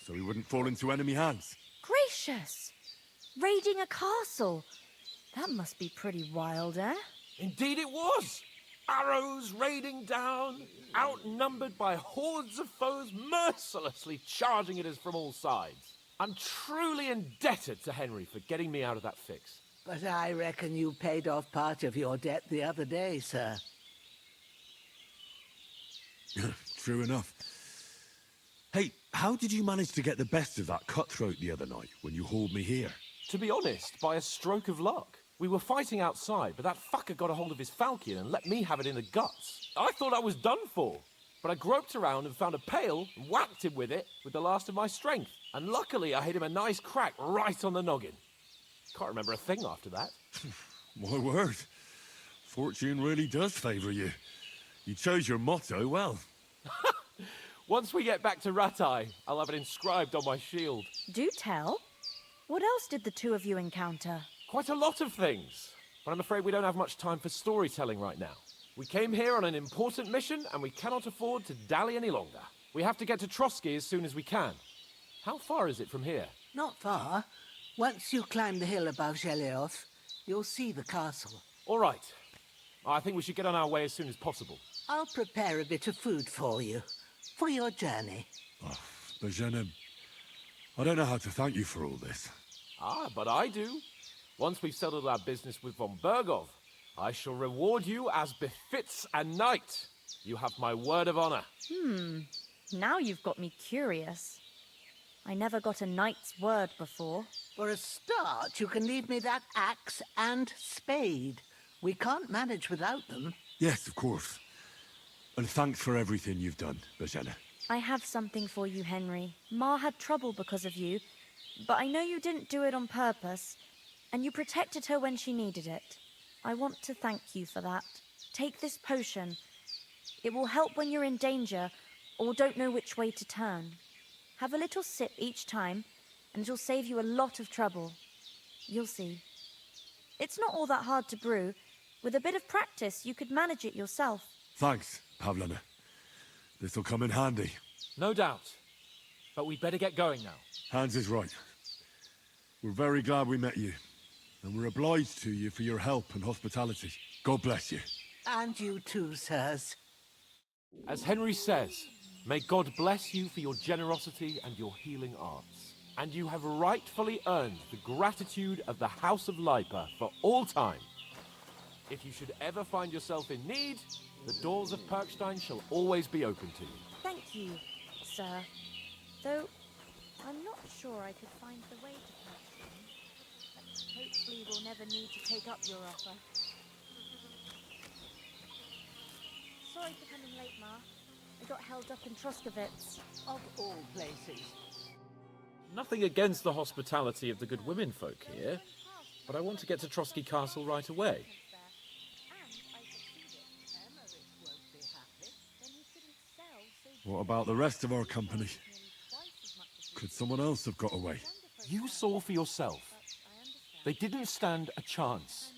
so he wouldn't fall into enemy hands. Gracious! Raiding a castle? That must be pretty wild, eh? Indeed it was! Arrows raining down, outnumbered by hordes of foes mercilessly charging at us from all sides. I'm truly indebted to Henry for getting me out of that fix. But I reckon you paid off part of your debt the other day, sir. True enough. Hey, how did you manage to get the best of that cutthroat the other night when you hauled me here? To be honest, by a stroke of luck. We were fighting outside, but that fucker got a hold of his falcon and let me have it in the guts. I thought I was done for, but I groped around and found a pail and whacked him with it with the last of my strength. And luckily, I hit him a nice crack right on the noggin. Can't remember a thing after that. My word. Fortune really does favor you. You chose your motto well. Once we get back to Ratai, I'll have it inscribed on my shield. Do tell. What else did the two of you encounter? Quite a lot of things, but I'm afraid we don't have much time for storytelling right now. We came here on an important mission, and we cannot afford to dally any longer. We have to get to Trotsky as soon as we can. How far is it from here? Not far. Once you climb the hill above Gelioth, you'll see the castle. All right. I think we should get on our way as soon as possible. I'll prepare a bit of food for you, for your journey. Bozhena, I don't know how to thank you for all this. But I do. Once we've settled our business with von Bergov, I shall reward you as befits a knight. You have my word of honor. Now you've got me curious. I never got a knight's word before. For a start, you can leave me that axe and spade. We can't manage without them. Yes, of course. And thanks for everything you've done, Bozhena. I have something for you, Henry. Ma had trouble because of you, but I know you didn't do it on purpose, and you protected her when she needed it. I want to thank you for that. Take this potion. It will help when you're in danger or don't know which way to turn. Have a little sip each time, and it'll save you a lot of trouble. You'll see. It's not all that hard to brew. With a bit of practice, you could manage it yourself. Thanks, Pavlena. This'll come in handy. No doubt. But we'd better get going now. Hans is right. We're very glad we met you. And we're obliged to you for your help and hospitality. God bless you. And you too, sirs. As Henry says, may God bless you for your generosity and your healing arts. And you have rightfully earned the gratitude of the House of Lipa for all time. If you should ever find yourself in need, the doors of Perkstein shall always be open to you. Thank you, sir. Though, I'm not sure I could find the way to Perkstein. Hopefully we'll never need to take up your offer. Sorry for coming late, Ma. I got held up in Troskowitz. Of all places. Nothing against the hospitality of the good women folk here, but I want to get to Trotsky Castle right away. What about the rest of our company? Could someone else have got away? You saw for yourself. They didn't stand a chance.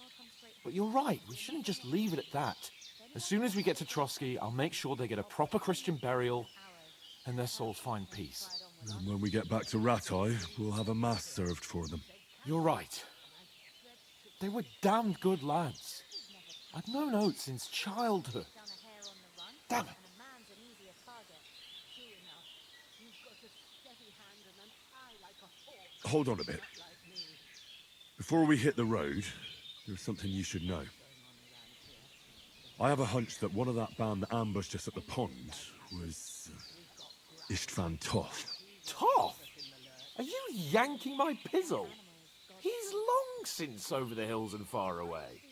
But you're right, we shouldn't just leave it at that. As soon as we get to Trotsky, I'll make sure they get a proper Christian burial and their souls find peace. And when we get back to Rattay, we'll have a mass served for them. You're right. They were damned good lads. I've known Oates since childhood. Damn it. Hold on a bit. Before we hit the road, there's something you should know. I have a hunch that one of that band that ambushed us at the pond was Istvan Toth. Toth? Are you yanking my pizzle? He's long since over the hills and far away.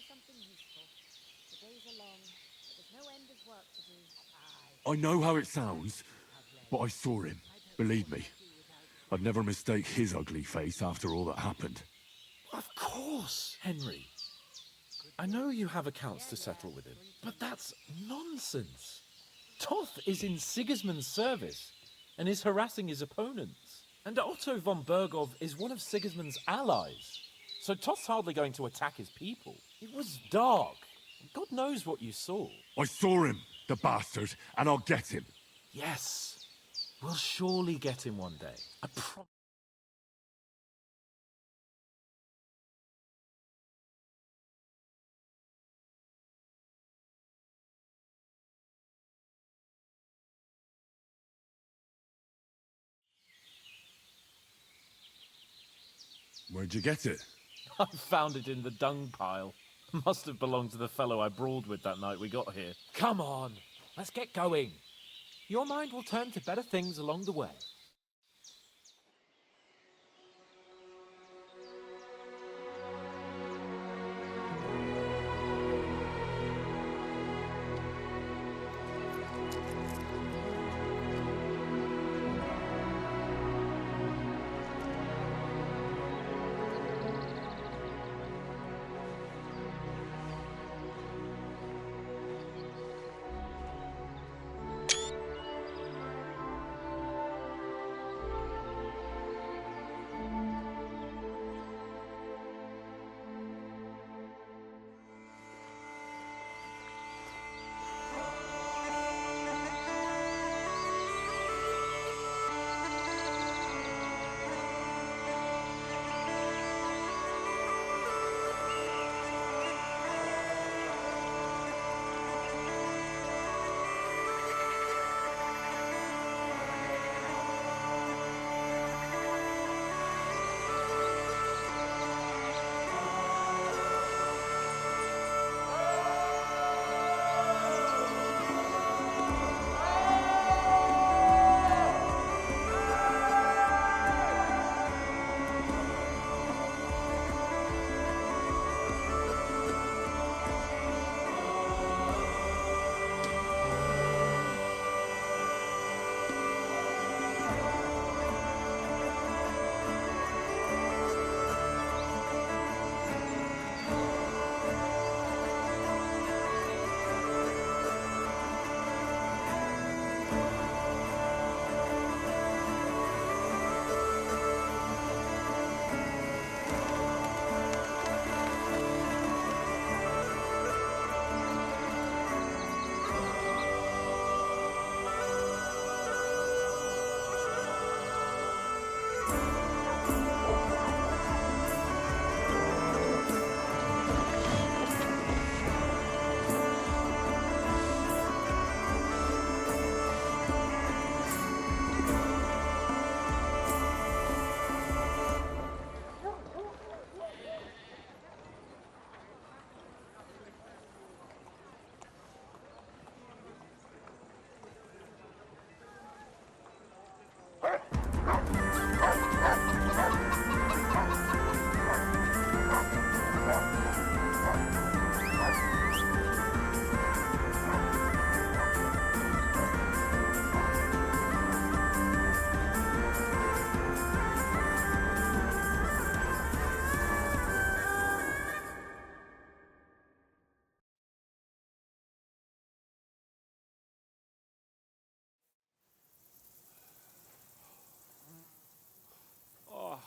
I know how it sounds, but I saw him. Believe me. I'd never mistake his ugly face after all that happened. Of course, Henry. I know you have accounts to settle with him, but that's nonsense. Toth is in Sigismund's service and is harassing his opponents. And Otto von Bergov is one of Sigismund's allies. So Toth's hardly going to attack his people. It was dark. God knows what you saw. I saw him, the bastard, and I'll get him. Yes. We'll surely get him one day. I promise. Where'd you get it? I found it in the dung pile. Must have belonged to the fellow I brawled with that night we got here. Come on, let's get going. Your mind will turn to better things along the way.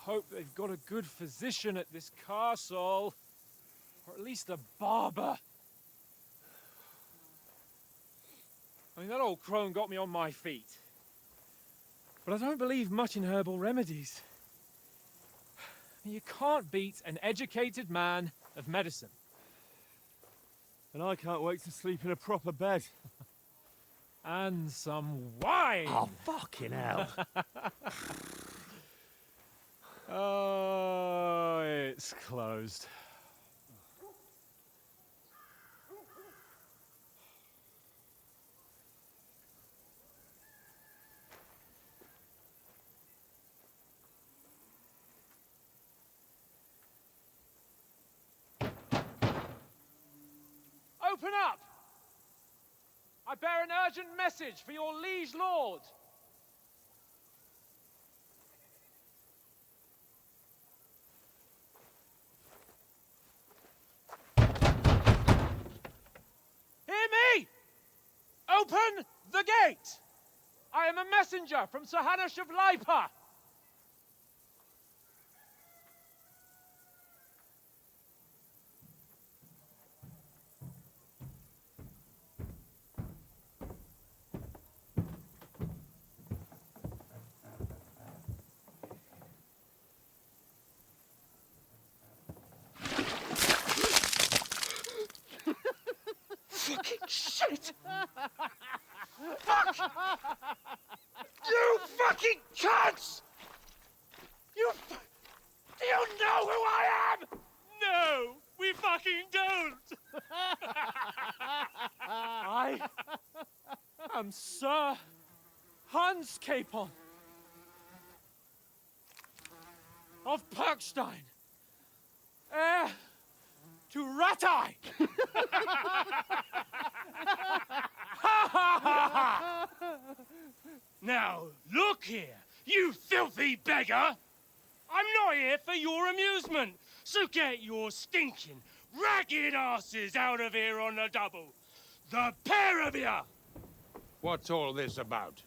Hope they've got a good physician at this castle. Or at least a barber. I mean, that old crone got me on my feet. But I don't believe much in herbal remedies. You can't beat an educated man of medicine. And I can't wait to sleep in a proper bed. And some wine! Oh, fucking hell. Oh, it's closed. Open up! I bear an urgent message for your liege lord. Hear me! Open the gate! I am a messenger from Sir Hanush of Lipa. Fucking shit! Fuck! You fucking cunts! Do you know who I am? No, we fucking don't! I am Sir Hans Capon of Perkstein, heir to Ratai! Now, look here, you filthy beggar! I'm not here for your amusement, so get your stinking, ragged asses out of here on the double. The pair of you! What's all this about?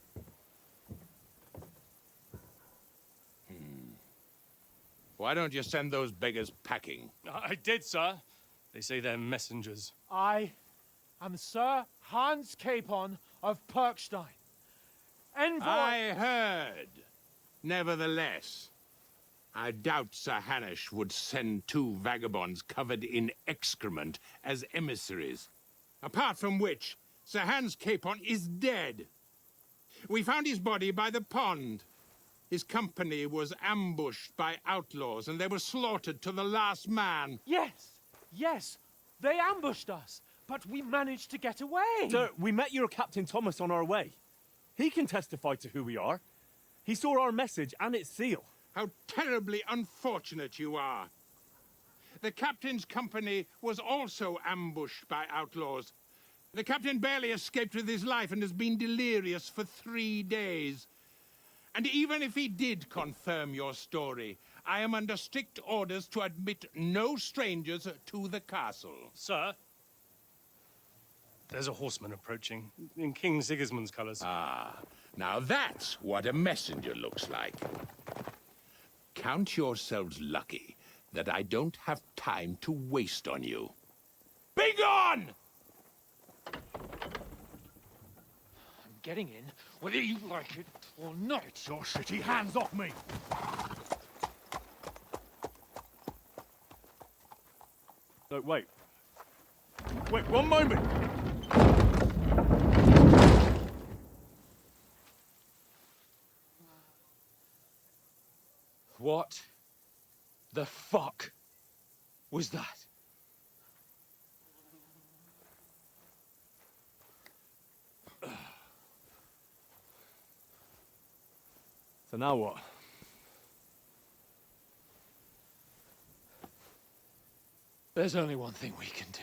Why don't you send those beggars packing? I did, sir. They say they're messengers. I am Sir Hans Capon of Perkstein. Envoy... I heard. Nevertheless, I doubt Sir Hanush would send two vagabonds covered in excrement as emissaries. Apart from which, Sir Hans Capon is dead. We found his body by the pond. His company was ambushed by outlaws, and they were slaughtered to the last man. Yes, they ambushed us, but we managed to get away. Sir, we met your Captain Thomas on our way. He can testify to who we are. He saw our message and its seal. How terribly unfortunate you are. The captain's company was also ambushed by outlaws. The captain barely escaped with his life and has been delirious for 3 days. And even if he did confirm your story, I am under strict orders to admit no strangers to the castle. Sir, there's a horseman approaching, in King Sigismund's colours. Ah, now that's what a messenger looks like. Count yourselves lucky that I don't have time to waste on you. Be gone! I'm getting in, whether you like it or not. Your shitty hands off me! No, wait. Wait, one moment! What the fuck was that? So now what? There's only one thing we can do.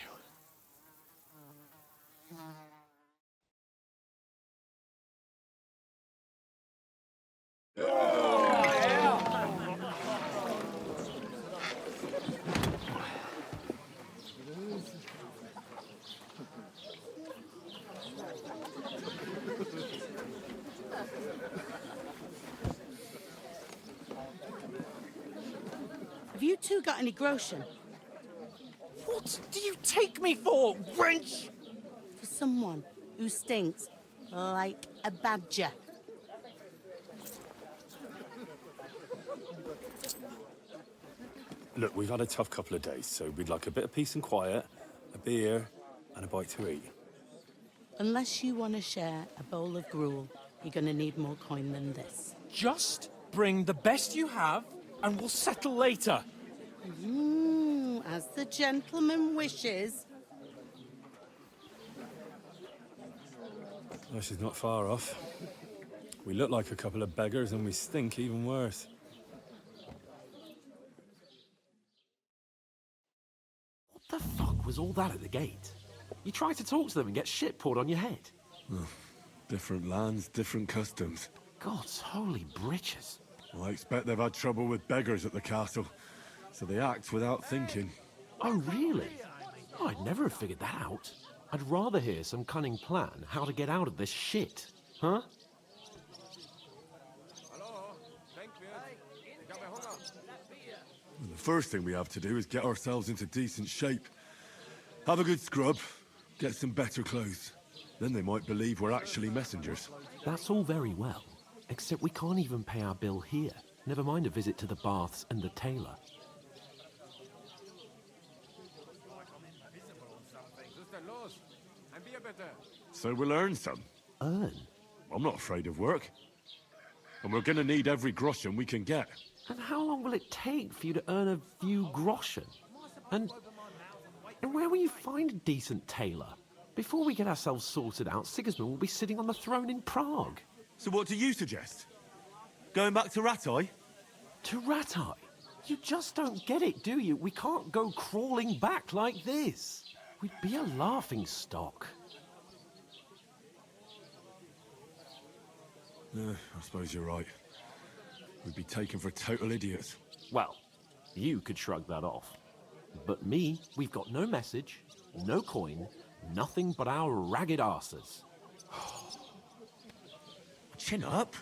Have you two got any groschen? What do you take me for, wench? For someone who stinks. like a badger. Look, we've had a tough couple of days, so we'd like a bit of peace and quiet, a beer, and a bite to eat. Unless you want to share a bowl of gruel, you're going to need more coin than this. Just bring the best you have, and we'll settle later. As the gentleman wishes. Oh, she's not far off. We look like a couple of beggars, and we stink even worse. What the fuck was all that at the gate? You tried to talk to them and get shit poured on your head. Oh, different lands, different customs. God's holy britches. I expect they've had trouble with beggars at the castle, so they act without thinking. Oh, really? Oh, I'd never have figured that out. I'd rather hear some cunning plan how to get out of this shit. Huh? The first thing we have to do is get ourselves into decent shape. Have a good scrub, get some better clothes. Then they might believe we're actually messengers. That's all very well, except we can't even pay our bill here. Never mind a visit to the baths and the tailor. So we'll earn some. Earn? I'm not afraid of work. And we're gonna need every groschen we can get. And how long will it take for you to earn a few groschen? And where will you find a decent tailor? Before we get ourselves sorted out, Sigismund will be sitting on the throne in Prague. So what do you suggest? Going back to Ratai? To Ratai? You just don't get it, do you? We can't go crawling back like this. We'd be a laughing stock. I suppose you're right. We'd be taken for total idiots. Well, you could shrug that off. But me, we've got no message, no coin, nothing but our ragged arses. Chin up.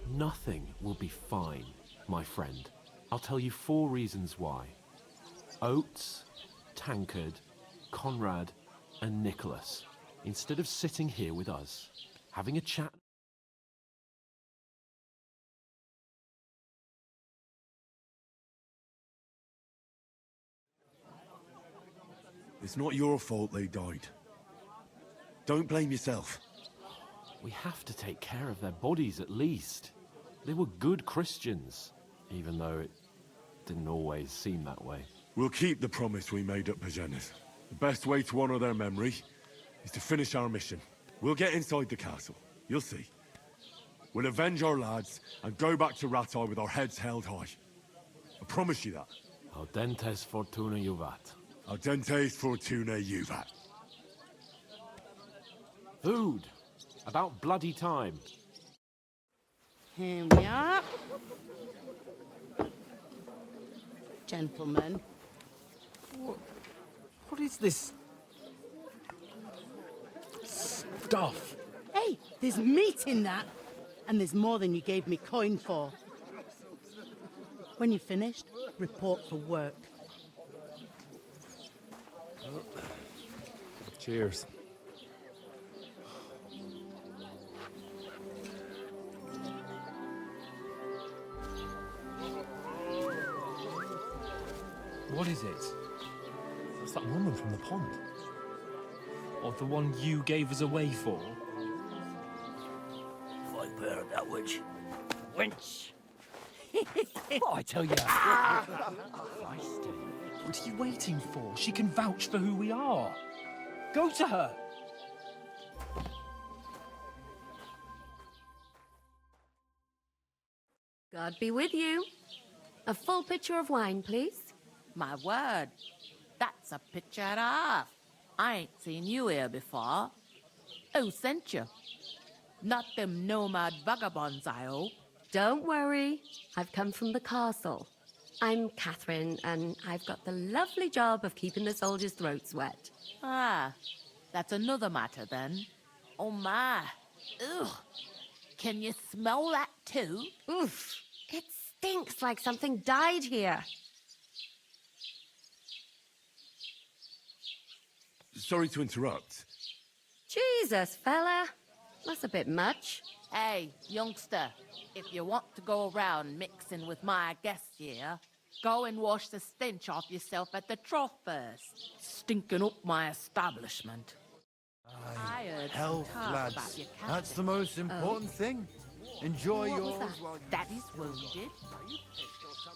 Nothing will be fine, my friend. I'll tell you 4 reasons why. Oates, Tankard, Conrad, and Nicholas. Instead of sitting here with us, having a chat. It's not your fault they died. Don't blame yourself. We have to take care of their bodies at least. They were good Christians, even though it didn't always seem that way. We'll keep the promise we made at Bajenas. The best way to honor their memory is to finish our mission. We'll get inside the castle. You'll see. We'll avenge our lads and go back to Ratai with our heads held high. I promise you that. Audentes fortuna juvat. Audentes fortuna juvat. Food. About bloody time. Here we are. Gentlemen. What is this stuff? Hey, there's meat in that. And there's more than you gave me coin for. When you're finished, report for work. Cheers. What is it? It's that woman from the pond. Or the one you gave us away for? If I bear that witch. Wench! Oh, I tell you. What are you waiting for? She can vouch for who we are. Go to her. God be with you. A full pitcher of wine, please. My word, that's a picture and a half. I ain't seen you here before. Who sent you? Not them nomad vagabonds, I hope. Don't worry. I've come from the castle. I'm Catherine, and I've got the lovely job of keeping the soldiers' throats wet. Ah, that's another matter then. Oh my. Ugh. Can you smell that too? Oof. It stinks like something died here. Sorry to interrupt. Jesus, fella. That's a bit much. Hey, youngster, if you want to go around mixing with my guests here, go and wash the stench off yourself at the trough first. Stinking up my establishment. I heard some Health, talk lads. about your captain. That's the most important thing. Enjoy What was yours that? while Daddy's wounded.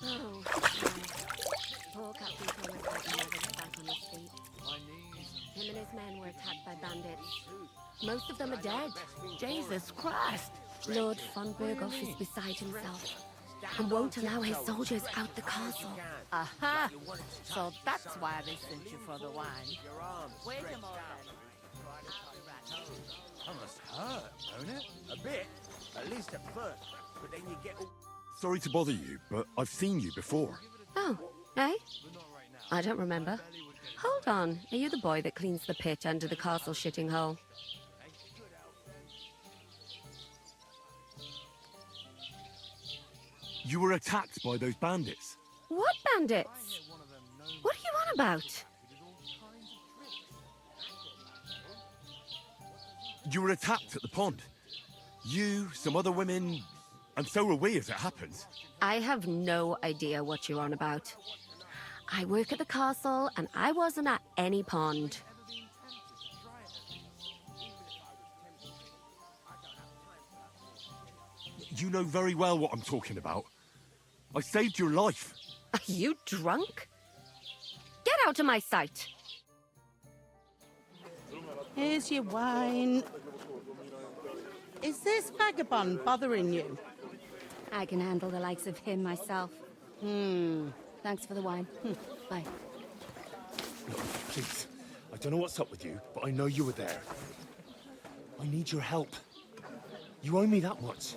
Oh, poor Captain Thomas had never got back on his feet. Him and his men were attacked by bandits. Most of them are dead. Jesus Christ. Lord von Berghoff is beside himself and won't allow his soldiers out the castle. Aha! So that's why they sent you for the wine. Wait a moment. That must hurt, don't it? A bit. At least at first. But then you get all... Sorry to bother you, but I've seen you before. Oh, eh? I don't remember. Hold on, are you the boy that cleans the pit under the castle shitting hole? You were attacked by those bandits. What bandits? What are you on about? You were attacked at the pond. You, some other women, and so were we as it happens. I have no idea what you're on about. I work at the castle and I wasn't at any pond. You know very well what I'm talking about. I saved your life. Are you drunk? Get out of my sight! Here's your wine. Is this vagabond bothering you? I can handle the likes of him myself. Thanks for the wine. Bye. Look, please. I don't know what's up with you, but I know you were there. I need your help. You owe me that much.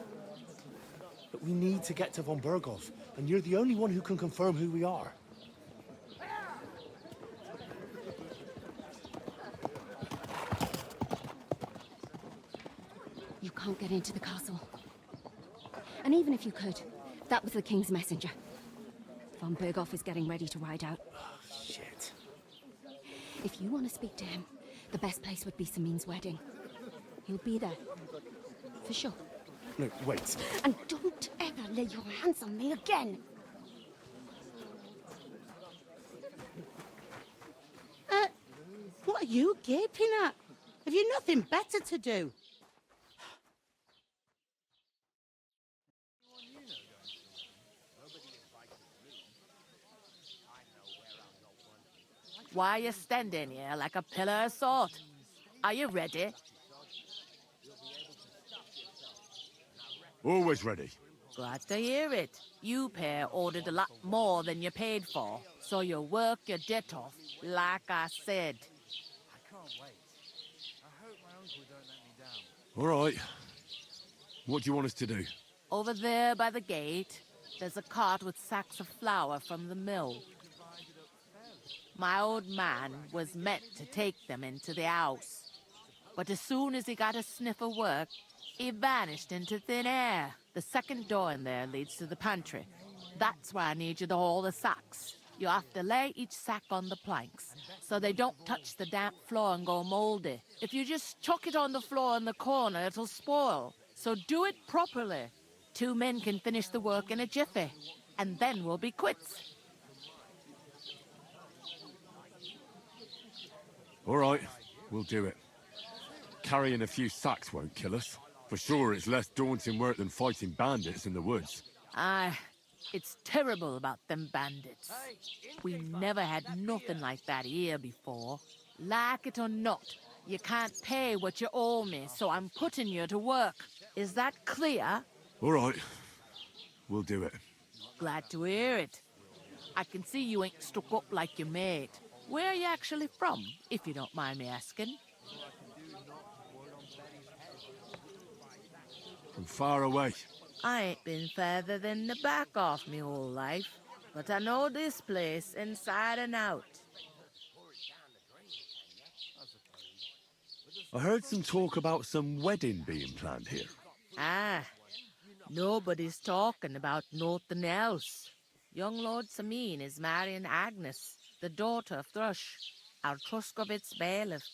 But we need to get to von Berghoff, and you're the only one who can confirm who we are. You can't get into the castle. And even if you could, that was the King's messenger. Von Berghoff is getting ready to ride out. Shit. If you want to speak to him, the best place would be Samin's wedding. He'll be there. For sure. No, wait. And don't ever lay your hands on me again! What are you gaping at? Have you nothing better to do? Why are you standing here like a pillar of salt? Are you ready? Always ready. Glad to hear it. You pair ordered a lot more than you paid for, so you work your debt off, like I said. I can't wait. I hope my uncle don't let me down. All right. What do you want us to do? Over there by the gate, there's a cart with sacks of flour from the mill. My old man was meant to take them into the house, but as soon as he got a sniff of work, he vanished into thin air. The second door in there leads to the pantry. That's where I need you to haul the sacks. You have to lay each sack on the planks, so they don't touch the damp floor and go moldy. If you just chuck it on the floor in the corner, it'll spoil. So do it properly. 2 men can finish the work in a jiffy, and then we'll be quits. All right, we'll do it. Carrying a few sacks won't kill us. For sure, it's less daunting work than fighting bandits in the woods. Aye, it's terrible about them bandits. We never had nothing like that here before. Like it or not, you can't pay what you owe me, so I'm putting you to work. Is that clear? All right, we'll do it. Glad to hear it. I can see you ain't stuck up like your mate. Where are you actually from, if you don't mind me asking? From far away. I ain't been further than the back off me whole life, but I know this place inside and out. I heard some talk about some wedding being planned here. Ah, nobody's talking about nothing else. Young Lord Samin is marrying Agnes, the daughter of Thrush, our Truskovitz bailiff.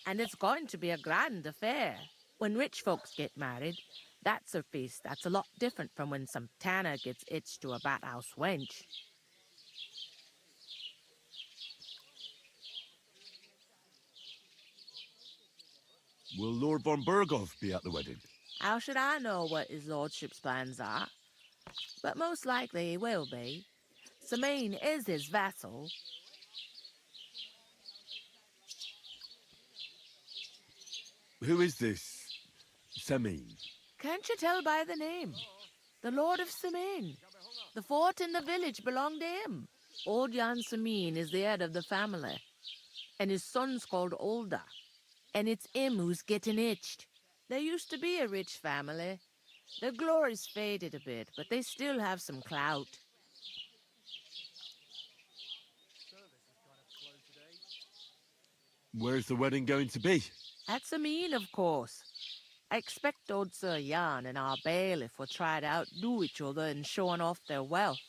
And it's going to be a grand affair. When rich folks get married, that's a feast that's a lot different from when some tanner gets hitched to a bathhouse wench. Will Lord von Berghoff be at the wedding? How should I know what his lordship's plans are? But most likely he will be. Samine is his vassal. Who is this Semine? Can't you tell by the name? The Lord of Samine. The fort in the village belonged to him. Old Jan Samine is the head of the family, and his son's called Olda. And it's him who's getting itched. There used to be a rich family. Their glory's faded a bit, but they still have some clout. Where's the wedding going to be? At Samine, of course. I expect old Sir Jan and our bailiff will try to outdo each other in showing off their wealth.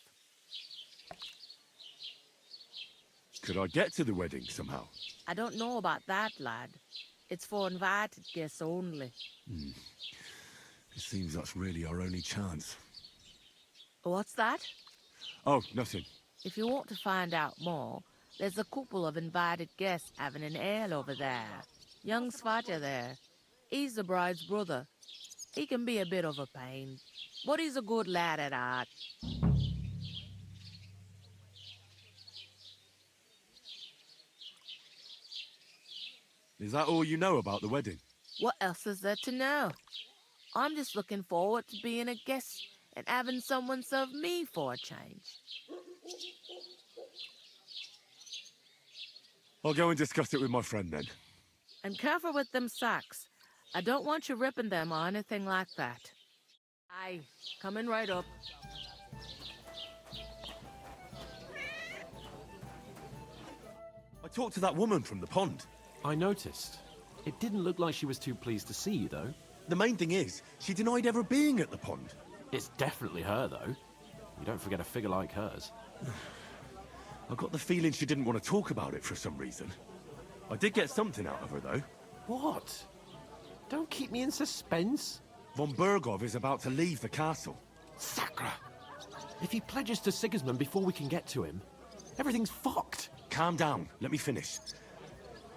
Could I get to the wedding somehow? I don't know about that, lad. It's for invited guests only. It seems that's really our only chance. What's that? Oh, nothing. If you want to find out more, there's a couple of invited guests having an ale over there. Young Svatja there. He's the bride's brother. He can be a bit of a pain, but he's a good lad at heart. Is that all you know about the wedding? What else is there to know? I'm just looking forward to being a guest and having someone serve me for a change. I'll go and discuss it with my friend then. And careful with them sacks. I don't want you ripping them or anything like that. Aye, coming right up. I talked to that woman from the pond. I noticed. It didn't look like she was too pleased to see you, though. The main thing is, she denied ever being at the pond. It's definitely her, though. You don't forget a figure like hers. I got the feeling she didn't want to talk about it for some reason. I did get something out of her, though. What? Don't keep me in suspense. Von Berghoff is about to leave the castle. Sacra! If he pledges to Sigismund before we can get to him, everything's fucked. Calm down. Let me finish.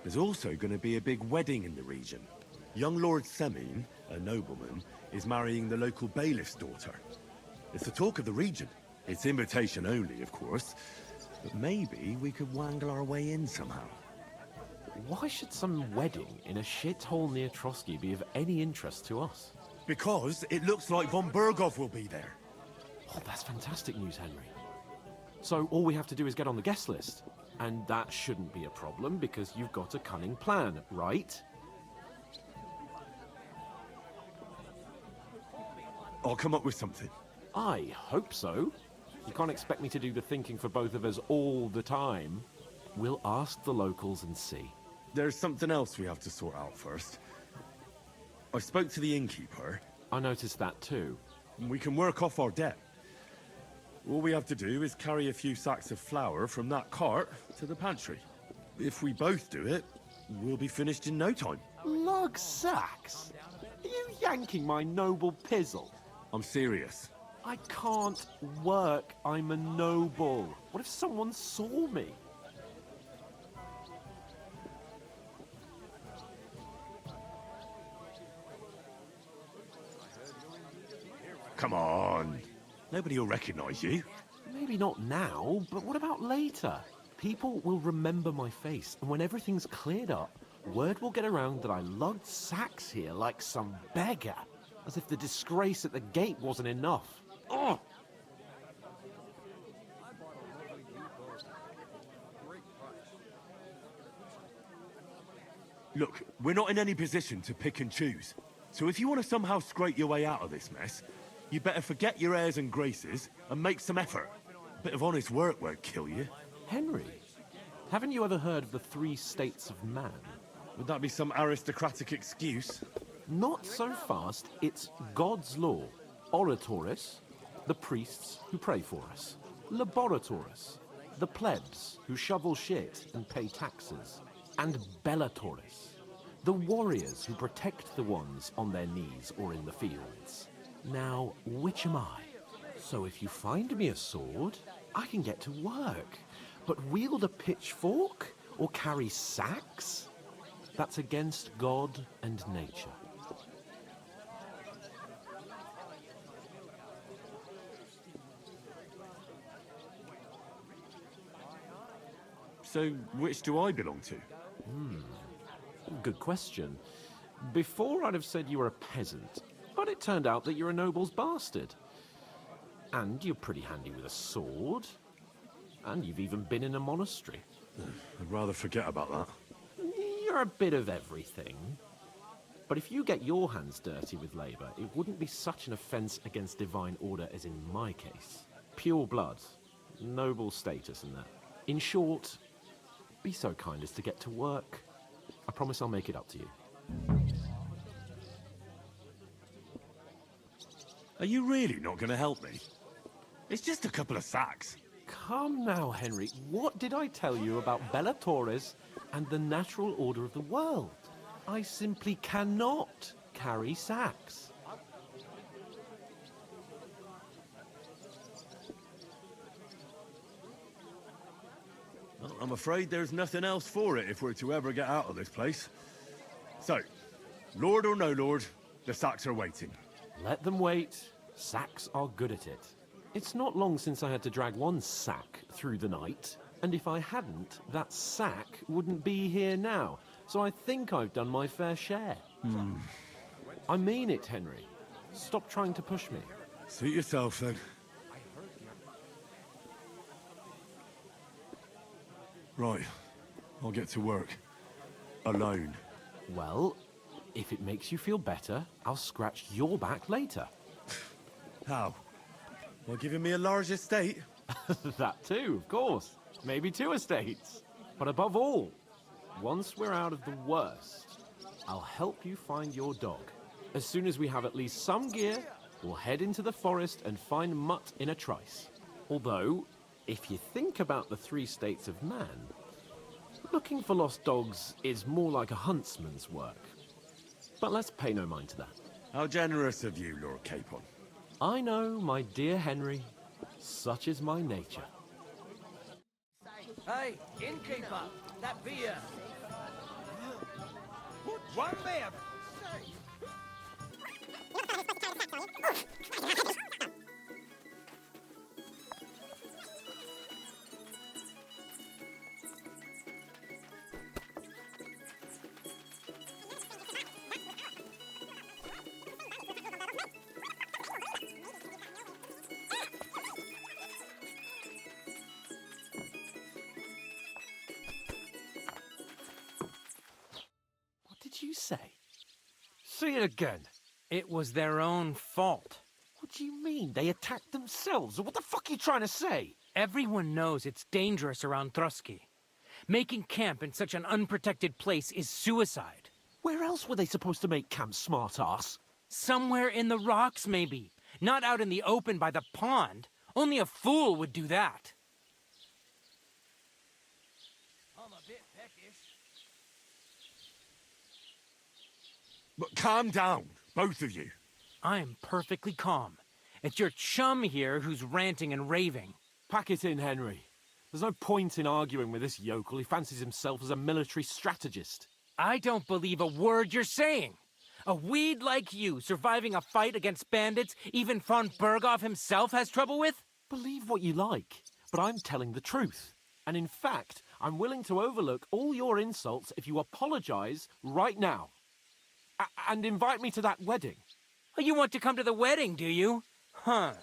There's also going to be a big wedding in the region. Young Lord Semine, a nobleman, is marrying the local bailiff's daughter. It's the talk of the region. It's invitation only, of course. But maybe we could wangle our way in somehow. Why should some wedding in a shithole near Trotsky be of any interest to us? Because it looks like von Berghoff will be there. Oh, that's fantastic news, Henry. So all we have to do is get on the guest list. And that shouldn't be a problem because you've got a cunning plan, right? I'll come up with something. I hope so. You can't expect me to do the thinking for both of us all the time. We'll ask the locals and see. There's something else we have to sort out first. I spoke to the innkeeper. I noticed that too. We can work off our debt. All we have to do is carry a few sacks of flour from that cart to the pantry. If we both do it, we'll be finished in no time. Lug sacks? Are you yanking my noble pizzle? I'm serious. I can't work. I'm a noble. What if someone saw me? Come on. Nobody will recognize you. Maybe not now, but what about later? People will remember my face, and when everything's cleared up, word will get around that I lugged sacks here like some beggar, as if the disgrace at the gate wasn't enough. Ugh! Look, we're not in any position to pick and choose. So if you want to somehow scrape your way out of this mess, you better forget your airs and graces and make some effort. A bit of honest work won't kill you. Henry, haven't you ever heard of the 3 states of man? Would that be some aristocratic excuse? Not so fast. It's God's law. Oratoris, the priests who pray for us. Laboratoris, the plebs who shovel shit and pay taxes. And Bellatoris, The warriors who protect the ones on their knees or in the fields. Now, which am I? So if you find me a sword, I can get to work. But wield a pitchfork or carry sacks? That's against God and nature. So, which do I belong to? Good question. Before I'd have said you were a peasant, but it turned out that you're a noble's bastard. And you're pretty handy with a sword. And you've even been in a monastery. I'd rather forget about that. You're a bit of everything. But if you get your hands dirty with labour, it wouldn't be such an offence against divine order as in my case. Pure blood, noble status and that. In short, be so kind as to get to work. I promise I'll make it up to you. Are you really not going to help me? It's just a couple of sacks. Come now, Henry. What did I tell you about Bella Torres and the natural order of the world? I simply cannot carry sacks. Well, I'm afraid there's nothing else for it if we're to ever get out of this place. So, Lord or no Lord, the sacks are waiting. Let them wait. Sacks are good at it. It's not long since I had to drag one sack through the night, and if I hadn't, that sack wouldn't be here now. So I think I've done my fair share. I mean it, Henry. Stop trying to push me. Suit yourself, then. Right. I'll get to work. Alone. Well, if it makes you feel better, I'll scratch your back later. How? By giving me a large estate? That too, of course. Maybe 2 estates. But above all, once we're out of the worst, I'll help you find your dog. As soon as we have at least some gear, we'll head into the forest and find Mutt in a trice. Although, if you think about the 3 states of man, looking for lost dogs is more like a huntsman's work. But let's pay no mind to that. How generous of you, Lord Capon. I know, my dear Henry. Such is my nature. Hey, innkeeper, that beer. One beer. You say? Say it again. It was their own fault. What do you mean? They attacked themselves? What the fuck are you trying to say? Everyone knows it's dangerous around Trusky. Making camp in such an unprotected place is suicide. Where else were they supposed to make camp, smart-ass? Somewhere in the rocks, maybe. Not out in the open by the pond. Only a fool would do that. I'm a bit peckish. But calm down, both of you. I'm perfectly calm. It's your chum here who's ranting and raving. Pack it in, Henry. There's no point in arguing with this yokel. He fancies himself as a military strategist. I don't believe a word you're saying. A weed like you surviving a fight against bandits even von Berghoff himself has trouble with? Believe what you like, but I'm telling the truth. And in fact, I'm willing to overlook all your insults if you apologize right now. And invite me to that wedding. Oh, you want to come to the wedding, do you? Huh.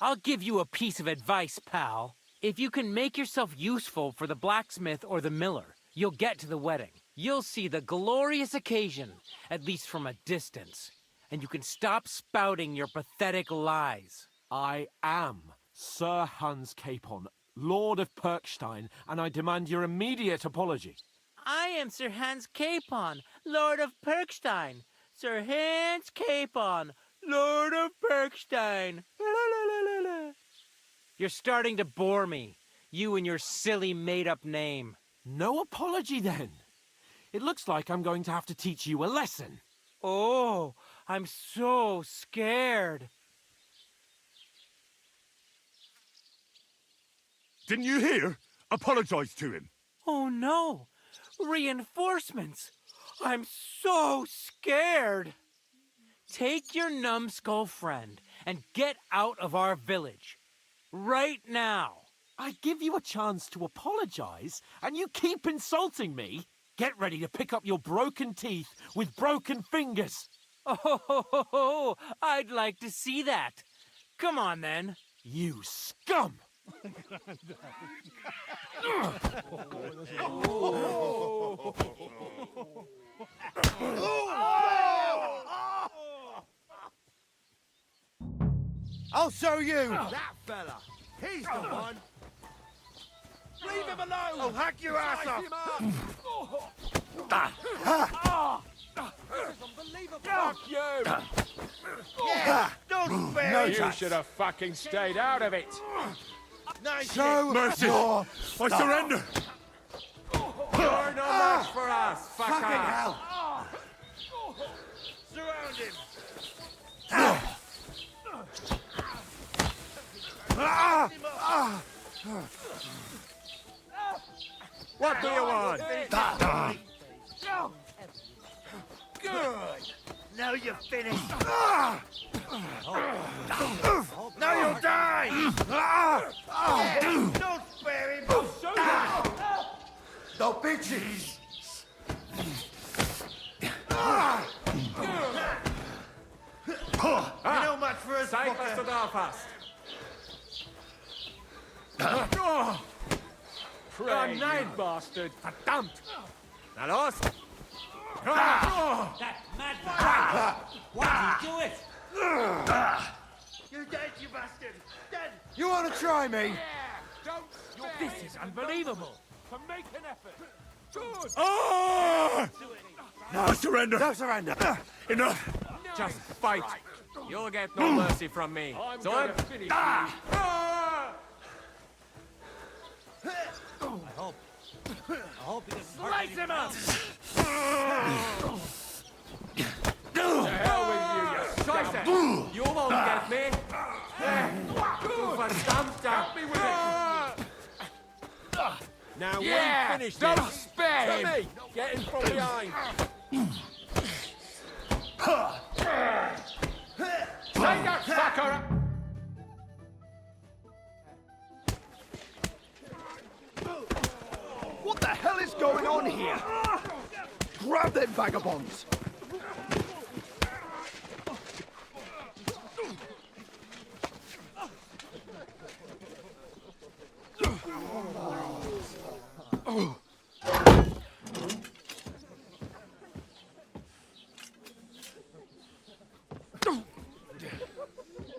I'll give you a piece of advice, pal. If you can make yourself useful for the blacksmith or the miller, you'll get to the wedding. You'll see the glorious occasion, at least from a distance. And you can stop spouting your pathetic lies. I am Sir Hans Capon, Lord of Perkstein, and I demand your immediate apology. I am Sir Hans Capon, Lord of Perkstein. Sir Hans Capon, Lord of Perkstein. You're starting to bore me. You and your silly made-up name. No apology, then. It looks like I'm going to have to teach you a lesson. Oh, I'm so scared. Didn't you hear? Apologize to him. Oh no! Reinforcements! I'm so scared! Take your numbskull friend and get out of our village. Right now! I give you a chance to apologize, and you keep insulting me? Get ready to pick up your broken teeth with broken fingers. Oh, I'd like to see that. Come on then. You scum! I'll show you! That fella! He's the one! Leave him alone! I'll hack your ass off! Fuck you! Yeah, don't spare No him! touch. You should have fucking stayed out of it. Nice Show mercy! I surrender! You're no match for us, fucker. Fucking hell! Surround him! What do you want? Good! Now you're finished! Now you'll die! Yeah, don't spare him! No bitches! You're no match for us, Zeig, was du fucker! drauf hast. Oh, nein, bastard! Verdammt! Na los! That madman! Why did you do it? You're dead, you bastard! Dead! You wanna try me? This is unbelievable. To make an effort! Good! Ah! I surrender! No surrender! Enough! Just fight. You'll get no mercy from me. I'm So gonna finish Ah! I hope he doesn't Slice him up! To hell with you, you Scheiße! You won't get me! Du verdammter! Me with it! Now Yeah! we finish Don't this! spare him! me! Get in from behind! Take that fucker! What the hell is going on here? Grab them vagabonds!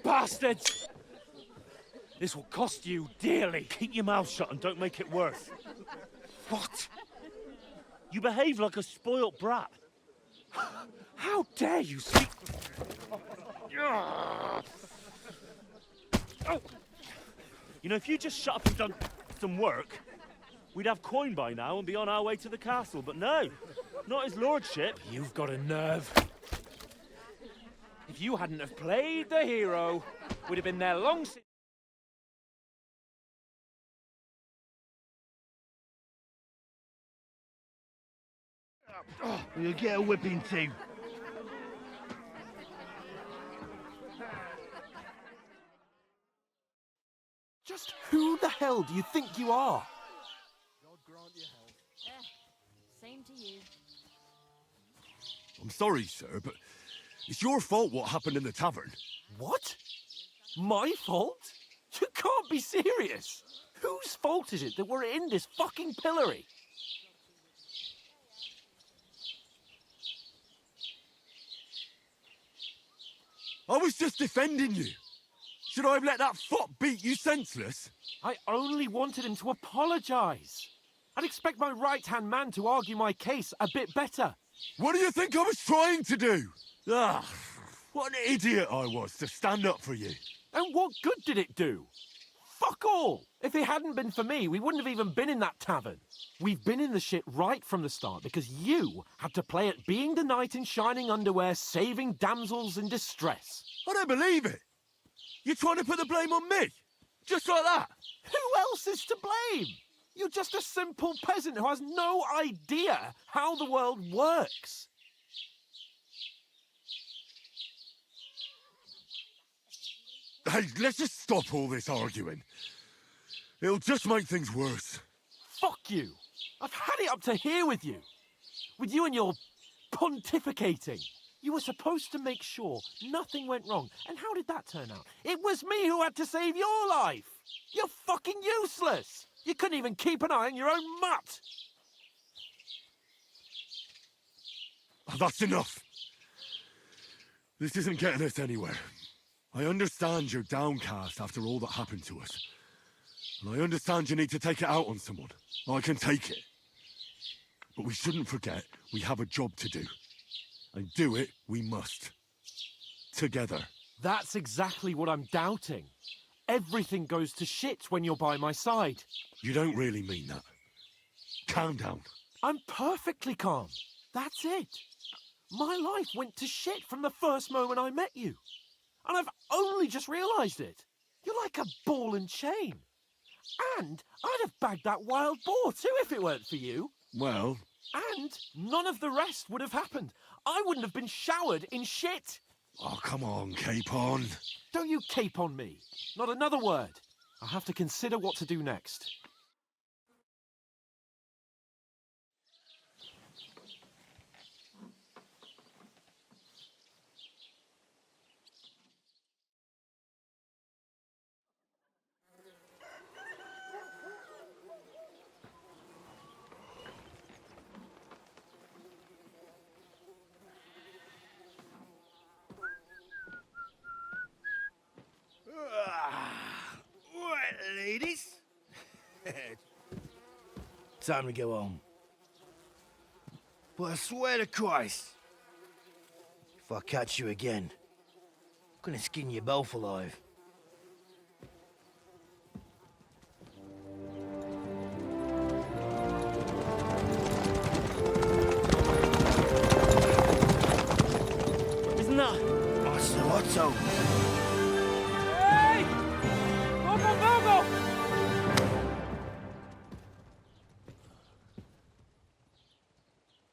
Bastards! This will cost you dearly. Keep your mouth shut and don't make it worse. What? You behave like a spoilt brat. How dare you speak... You know, if you just shut up and done some work, we'd have coin by now and be on our way to the castle. But no, not his lordship. You've got a nerve. If you hadn't have played the hero, we'd have been there long since... You'll get a whipping too. Just who the hell do you think you are? Same to you. I'm sorry, sir, but it's your fault what happened in the tavern. What? My fault? You can't be serious. Whose fault is it that we're in this fucking pillory? I was just defending you. Should I have let that fop beat you senseless? I only wanted him to apologize. I'd expect my right-hand man to argue my case a bit better. What do you think I was trying to do? Ah, what an idiot I was to stand up for you. And what good did it do? Fuck all! If it hadn't been for me, we wouldn't have even been in that tavern. We've been in the shit right from the start because you had to play at being the knight in shining underwear, saving damsels in distress. I don't believe it. You're trying to put the blame on me? Just like that? Who else is to blame? You're just a simple peasant who has no idea how the world works. Hey, let's just stop all this arguing. It'll just make things worse. Fuck you. I've had it up to here with you. With you and your pontificating. You were supposed to make sure nothing went wrong. And how did that turn out? It was me who had to save your life. You're fucking useless. You couldn't even keep an eye on your own mutt. Oh, that's enough. This isn't getting us anywhere. I understand you're downcast after all that happened to us. And I understand you need to take it out on someone. I can take it. But we shouldn't forget we have a job to do. And do it we must. Together. That's exactly what I'm doubting. Everything goes to shit when you're by my side. You don't really mean that. Calm down. I'm perfectly calm. That's it. My life went to shit from the first moment I met you. And I've only just realised it. You're like a ball and chain. And I'd have bagged that wild boar too if it weren't for you. Well... And none of the rest would have happened. I wouldn't have been showered in shit. Oh, come on, Capon. Don't you cape on me. Not another word. I'll have to consider what to do next. Right, ladies. Time to go home. But I swear to Christ, if I catch you again, I'm gonna skin you both alive.